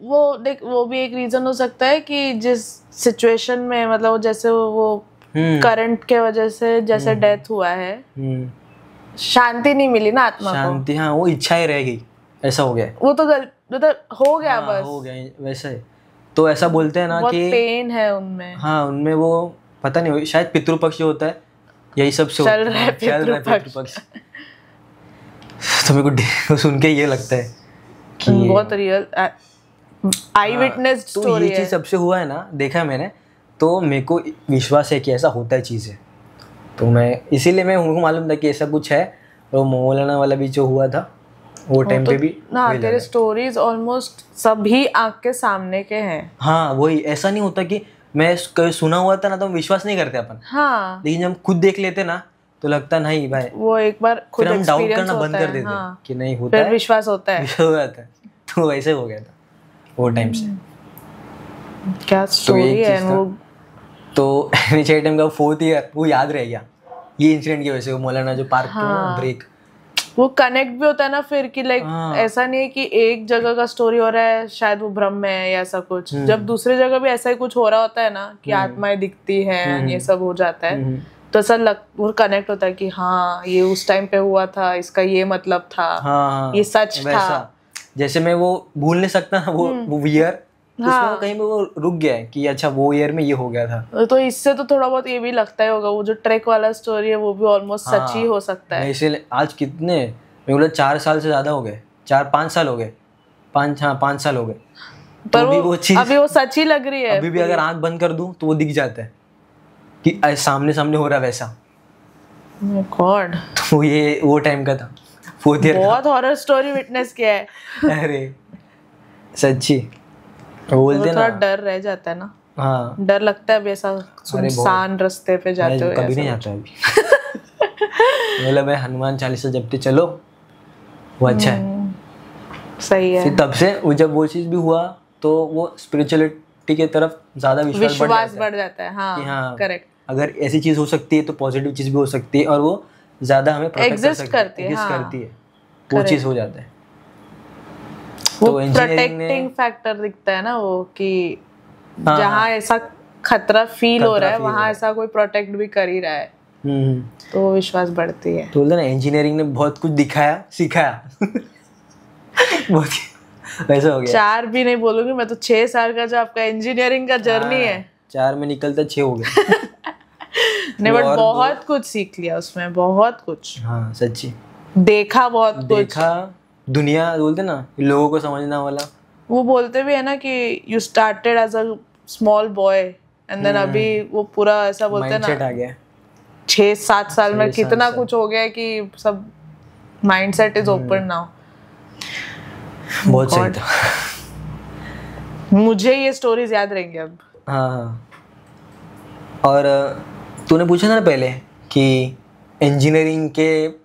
Speaker 2: वो भी एक रीजन हो सकता है कि जिस सिचुएशन में, मतलब जैसे वो करंट के वजह से जैसे डेथ हुआ है, शांति नहीं मिली ना आत्मा को,
Speaker 1: शांति, हाँ वो इच्छा ही रह गई, ऐसा हो गया।
Speaker 2: वो तो हो गया, बस
Speaker 1: हो गया वैसे। तो ऐसा बोलते हैं ना कि पेन
Speaker 2: है उनमें,
Speaker 1: हाँ उनमें वो पता नहीं, शायद पितृपक्ष जो होता है यही सब से
Speaker 2: चल रहा है पितृपक्ष।
Speaker 1: तो मेरे को सुन के ये लगता है कि
Speaker 2: बहुत रियल आई विटनेस स्टोरी है।
Speaker 1: ये चीज सबसे हुआ है ना, देखा है मैंने, तो मेरे को विश्वास है कि ऐसा होता है चीजें। तो मैं इसीलिए मुझको मालूम था कि ऐसा कुछ है। और मौलाना वाला भी जो हुआ था वो टाइम पे भी
Speaker 2: ना, तेरे स्टोरीज ऑलमोस्ट सभी आँख के सामने के हैं।
Speaker 1: हाँ वही, ऐसा नहीं होता कि मैं सुना हुआ था ना तो विश्वास नहीं करते अपन,
Speaker 2: हाँ,
Speaker 1: लेकिन जब खुद देख लेते ना तो लगता नहीं भाई,
Speaker 2: वो एक बार खुद
Speaker 1: हम डाउट करना बंद कर देते कि नहीं होता है,
Speaker 2: विश्वास होता है।
Speaker 1: तो वैसे हो गया था वो टाइम से।
Speaker 2: क्या स्टोरी है वो।
Speaker 1: तो टाइम का 4th ईयर वो याद रह गया ये इंसिडेंट की वजह से। वो मौलाना जो पार्क ब्रेक,
Speaker 2: वो कनेक्ट भी होता है ना फिर कि लाइक ऐसा नहीं है कि एक जगह का स्टोरी हो रहा है शायद वो भ्रम है या ऐसा कुछ, जब दूसरी जगह भी ऐसा ही कुछ हो रहा होता है ना कि आत्माएं दिखती हैं, ये सब हो जाता है, तो ऐसा वो कनेक्ट होता है कि हाँ ये उस टाइम पे हुआ था, इसका ये मतलब था, ये सच था।
Speaker 1: जैसे मैं वो भूल नहीं सकता वो ईयर, उसमें कहीं पे वो रुक गया है कि अच्छा वो ईयर में ये हो गया था।
Speaker 2: तो इससे तो थोड़ा बहुत ये भी लगता ही होगा, वो जो ट्रैक वाला स्टोरी है वो भी ऑलमोस्ट सच ही हो सकता है।
Speaker 1: इसलिए आज कितने, मैं बोला 4 साल से ज्यादा हो गए, 4-5 साल हो गए, 5 साल हो गए,
Speaker 2: पर वो चीज अभी वो सच ही लग रही है।
Speaker 1: अभी भी अगर आंख बंद कर दूं तो वो दिख जाता है कि सामने सामने हो रहा है वैसा।
Speaker 2: गॉड,
Speaker 1: तो ये वो टाइम का था, 4th ईयर।
Speaker 2: बहुत हॉरर स्टोरी विटनेस किया है।
Speaker 1: अरे सच्ची बोलते ना,
Speaker 2: थोड़ा डर रह जाता है ना।
Speaker 1: हाँ
Speaker 2: डर लगता है अभी ऐसा सुनसान रास्ते पे जाते हुए।
Speaker 1: कभी नहीं जाता अभी। मतलब मैं हनुमान चालीसा जपते चलो, वो अच्छा है,
Speaker 2: सही है।
Speaker 1: फिर तब से जब वो चीज भी हुआ तो वो स्पिरिचुअलिटी की तरफ ज्यादा विश्वास
Speaker 2: बढ़ जाता है। हाँ,
Speaker 1: हाँ
Speaker 2: करेक्ट।
Speaker 1: अगर ऐसी चीज हो सकती है तो पॉजिटिव चीज भी हो सकती है, और वो ज्यादा हमें
Speaker 2: एग्जिस्ट करती है,
Speaker 1: वो चीज हो जाता है।
Speaker 2: वो प्रोटेक्टिंग फैक्टर दिखता है ना वो, कि जहाँ ऐसा खतरा फील हो रहा है वहाँ ऐसा कोई प्रोटेक्ट भी कर ही रहा है। तो विश्वास बढ़ती है।
Speaker 1: तो बोलते ना इंजीनियरिंग ने बहुत कुछ दिखाया सिखाया बहुत वैसा हो गया।
Speaker 2: 4 भी नहीं बोलूंगी मैं तो, 6 साल का जो आपका इंजीनियरिंग का जर्नी है,
Speaker 1: 4 में निकलता 6 हो गया।
Speaker 2: नहीं बट बहुत कुछ सीख लिया उसमें, बहुत कुछ।
Speaker 1: हाँ सच्ची
Speaker 2: देखा बहुत कुछ,
Speaker 1: देखा दुनिया, बोलते ना लोगों को समझना वाला।
Speaker 2: वो बोलते भी है ना कि you started as a small boy and then अभी वो पूरा ऐसा बोलते हैं
Speaker 1: माइंडसेट
Speaker 2: ना
Speaker 1: आ गया
Speaker 2: 6-7 साल में
Speaker 1: 6-7
Speaker 2: कितना
Speaker 1: साल।
Speaker 2: कुछ हो गया है कि सब माइंडसेट इज ओपन नाउ।
Speaker 1: बहुत सही था।
Speaker 2: मुझे ये स्टोरीज याद रहेंगे अब।
Speaker 1: हाँ और तूने पूछा ना पहले कि इंजीनियरिंग के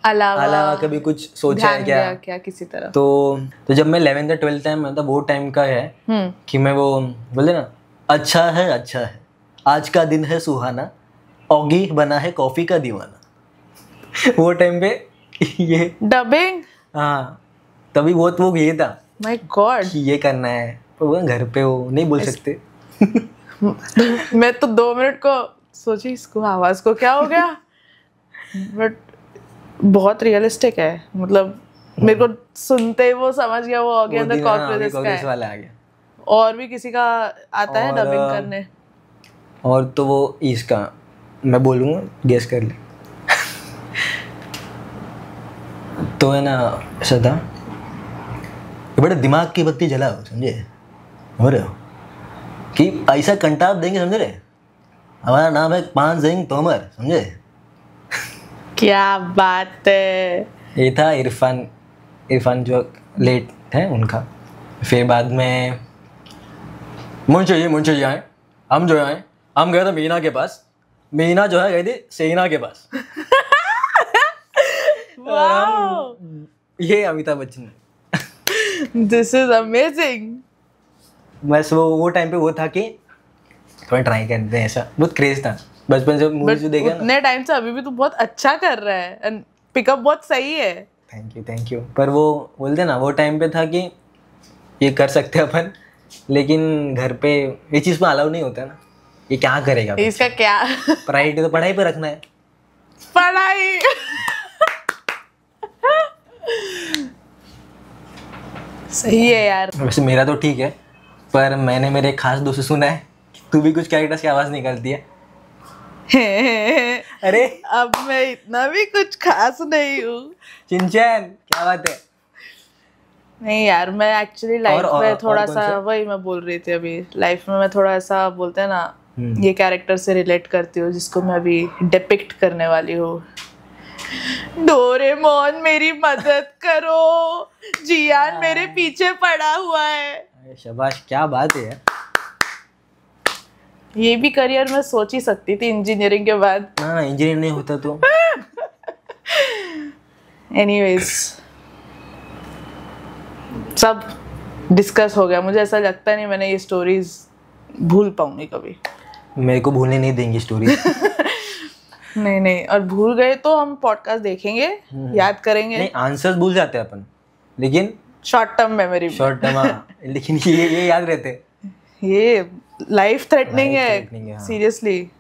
Speaker 1: अलावा कभी कुछ सोचा है क्या?
Speaker 2: क्या किसी तरह?
Speaker 1: तो जब मैं 11th या 12th टाइम मतलब वो टाइम का है कि मैं वो बोले ना अच्छा है आज का दिन है सुहाना, ऑगी बना है कॉफी का दीवाना। वो टाइम पे ये
Speaker 2: डबिंग,
Speaker 1: हाँ तभी बहुत वो ये था
Speaker 2: माय गॉड
Speaker 1: कि ये करना है, पर वो घर पे हो नहीं बोल सकते।
Speaker 2: मैं तो 2 मिनट को सोची इसको आवाज को क्या हो गया, बट बहुत रियलिस्टिक है। मतलब मेरे को सुनते ही वो समझ गया वो आगे अंदर कॉकरोचेस का है।
Speaker 1: वाला आ गया।
Speaker 2: और भी किसी का आता है डबिंग करने?
Speaker 1: और तो वो इसका मैं बोलूँगा, गेस कर ले। तो है ना ऐसा था, बड़े दिमाग की बत्ती जलाओ, समझे हो रहे हो कि ऐसा कंटाप देंगे, समझ रहे, हमारा नाम है पान सिंह तोमर, समझे।
Speaker 2: क्या बात है।
Speaker 1: ये था इरफान जो लेट है उनका। फिर बाद में मुंशी आए, हम जो आए, हम गए थे मीना के पास, मीना जो है गई थी सेना के पास।
Speaker 2: वाओ,
Speaker 1: ये अमिताभ बच्चन है।
Speaker 2: This is amazing.
Speaker 1: बस वो टाइम पे वो था कि थोड़ा ट्राई करते हैं, ऐसा बहुत क्रेज था बचपन से मूवी जो देखा ना।
Speaker 2: उतने टाइम से अभी भी तू बहुत अच्छा कर रहा है एंड पिकअप बहुत सही है।
Speaker 1: Thank you. पर वो बोलते ना वो टाइम पे था कि ये कर सकते हैं अपन, लेकिन घर पे ये चीज़ में अलाउ नहीं होता ना, ये क्या करेगा
Speaker 2: इसका क्या
Speaker 1: प्रायोरिटी तो पढ़ाई पे रखना है।
Speaker 2: पढ़ाई सही है यार।
Speaker 1: वैसे मेरा तो ठीक है, पर मैंने मेरे एक खास दोस्त से सुना है कि तू भी कुछ कैरेक्टर्स की आवाज़ निकालती है। अरे
Speaker 2: अब मैं इतना भी कुछ खास नहीं हूँ।
Speaker 1: चिंचैन क्या बात है।
Speaker 2: नहीं यार, मैं एक्चुअली लाइफ में थोड़ा
Speaker 1: कौन
Speaker 2: सा
Speaker 1: से?
Speaker 2: वही मैं बोल रही थी अभी, लाइफ में मैं थोड़ा ऐसा बोलते हैं ना ये कैरेक्टर से रिलेट करती हूँ जिसको मैं अभी डिपिक्ट करने वाली हूँ। डोरेमोन मेरी मदद करो, जियान मेरे पीछे पड़ा हुआ है।
Speaker 1: अरे शाबाश, क्या बात है।
Speaker 2: ये भी करियर में सोच ही सकती थी इंजीनियरिंग के बाद।
Speaker 1: ना इंजीनियर नहीं होता तो।
Speaker 2: एनीवेज, सब डिस्कस हो गया। मुझे ऐसा लगता नहीं मैंने ये स्टोरीज भूल पाऊंगी कभी।
Speaker 1: मेरे को भूलने नहीं देंगी स्टोरी।
Speaker 2: नहीं, और भूल गए तो हम पॉडकास्ट देखेंगे, याद करेंगे।
Speaker 1: नहीं, आंसर्स भूल जाते हैं अपन, लेकिन
Speaker 2: short term memory,
Speaker 1: short term. लेकिन ये याद रहते।
Speaker 2: ये लाइफ थ्रेटनिंग
Speaker 1: threatening है,
Speaker 2: है
Speaker 1: हाँ।
Speaker 2: सीरियसली।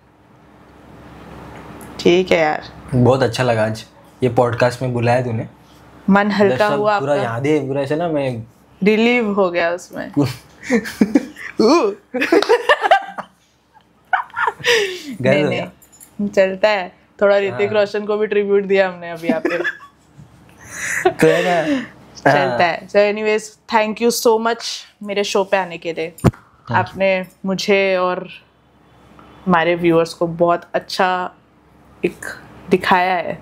Speaker 2: ठीक है यार,
Speaker 1: बहुत अच्छा लगा आज ये पॉडकास्ट में बुलाया तूने।
Speaker 2: मन हल्का
Speaker 1: दर्शक
Speaker 2: हुआ
Speaker 1: पूरा
Speaker 2: आपका,
Speaker 1: याद है, पूरा ऐसे ना मैं
Speaker 2: रिलीव हो गया उसमें। नहीं, चलता है। थोड़ा ऋतिक रोशन को भी ट्रिब्यूट दिया हमने अभी यहाँ पे।
Speaker 1: तो है ना,
Speaker 2: चलता है। So anyways, thank you so much मेरे शो पे आने के लिए। आपने मुझे और हमारे व्यूअर्स को बहुत अच्छा एक दिखाया है।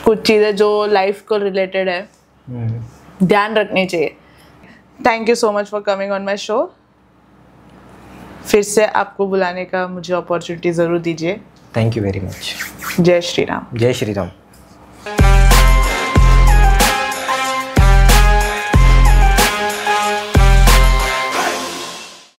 Speaker 2: कुछ चीज़ें जो लाइफ को रिलेटेड है, ध्यान रखनी चाहिए। Thank you so much for coming on my show. फिर से आपको बुलाने का मुझे अपॉर्चुनिटी ज़रूर दीजिए।
Speaker 1: Thank you very much.
Speaker 2: जय श्री राम।
Speaker 1: जय श्री राम।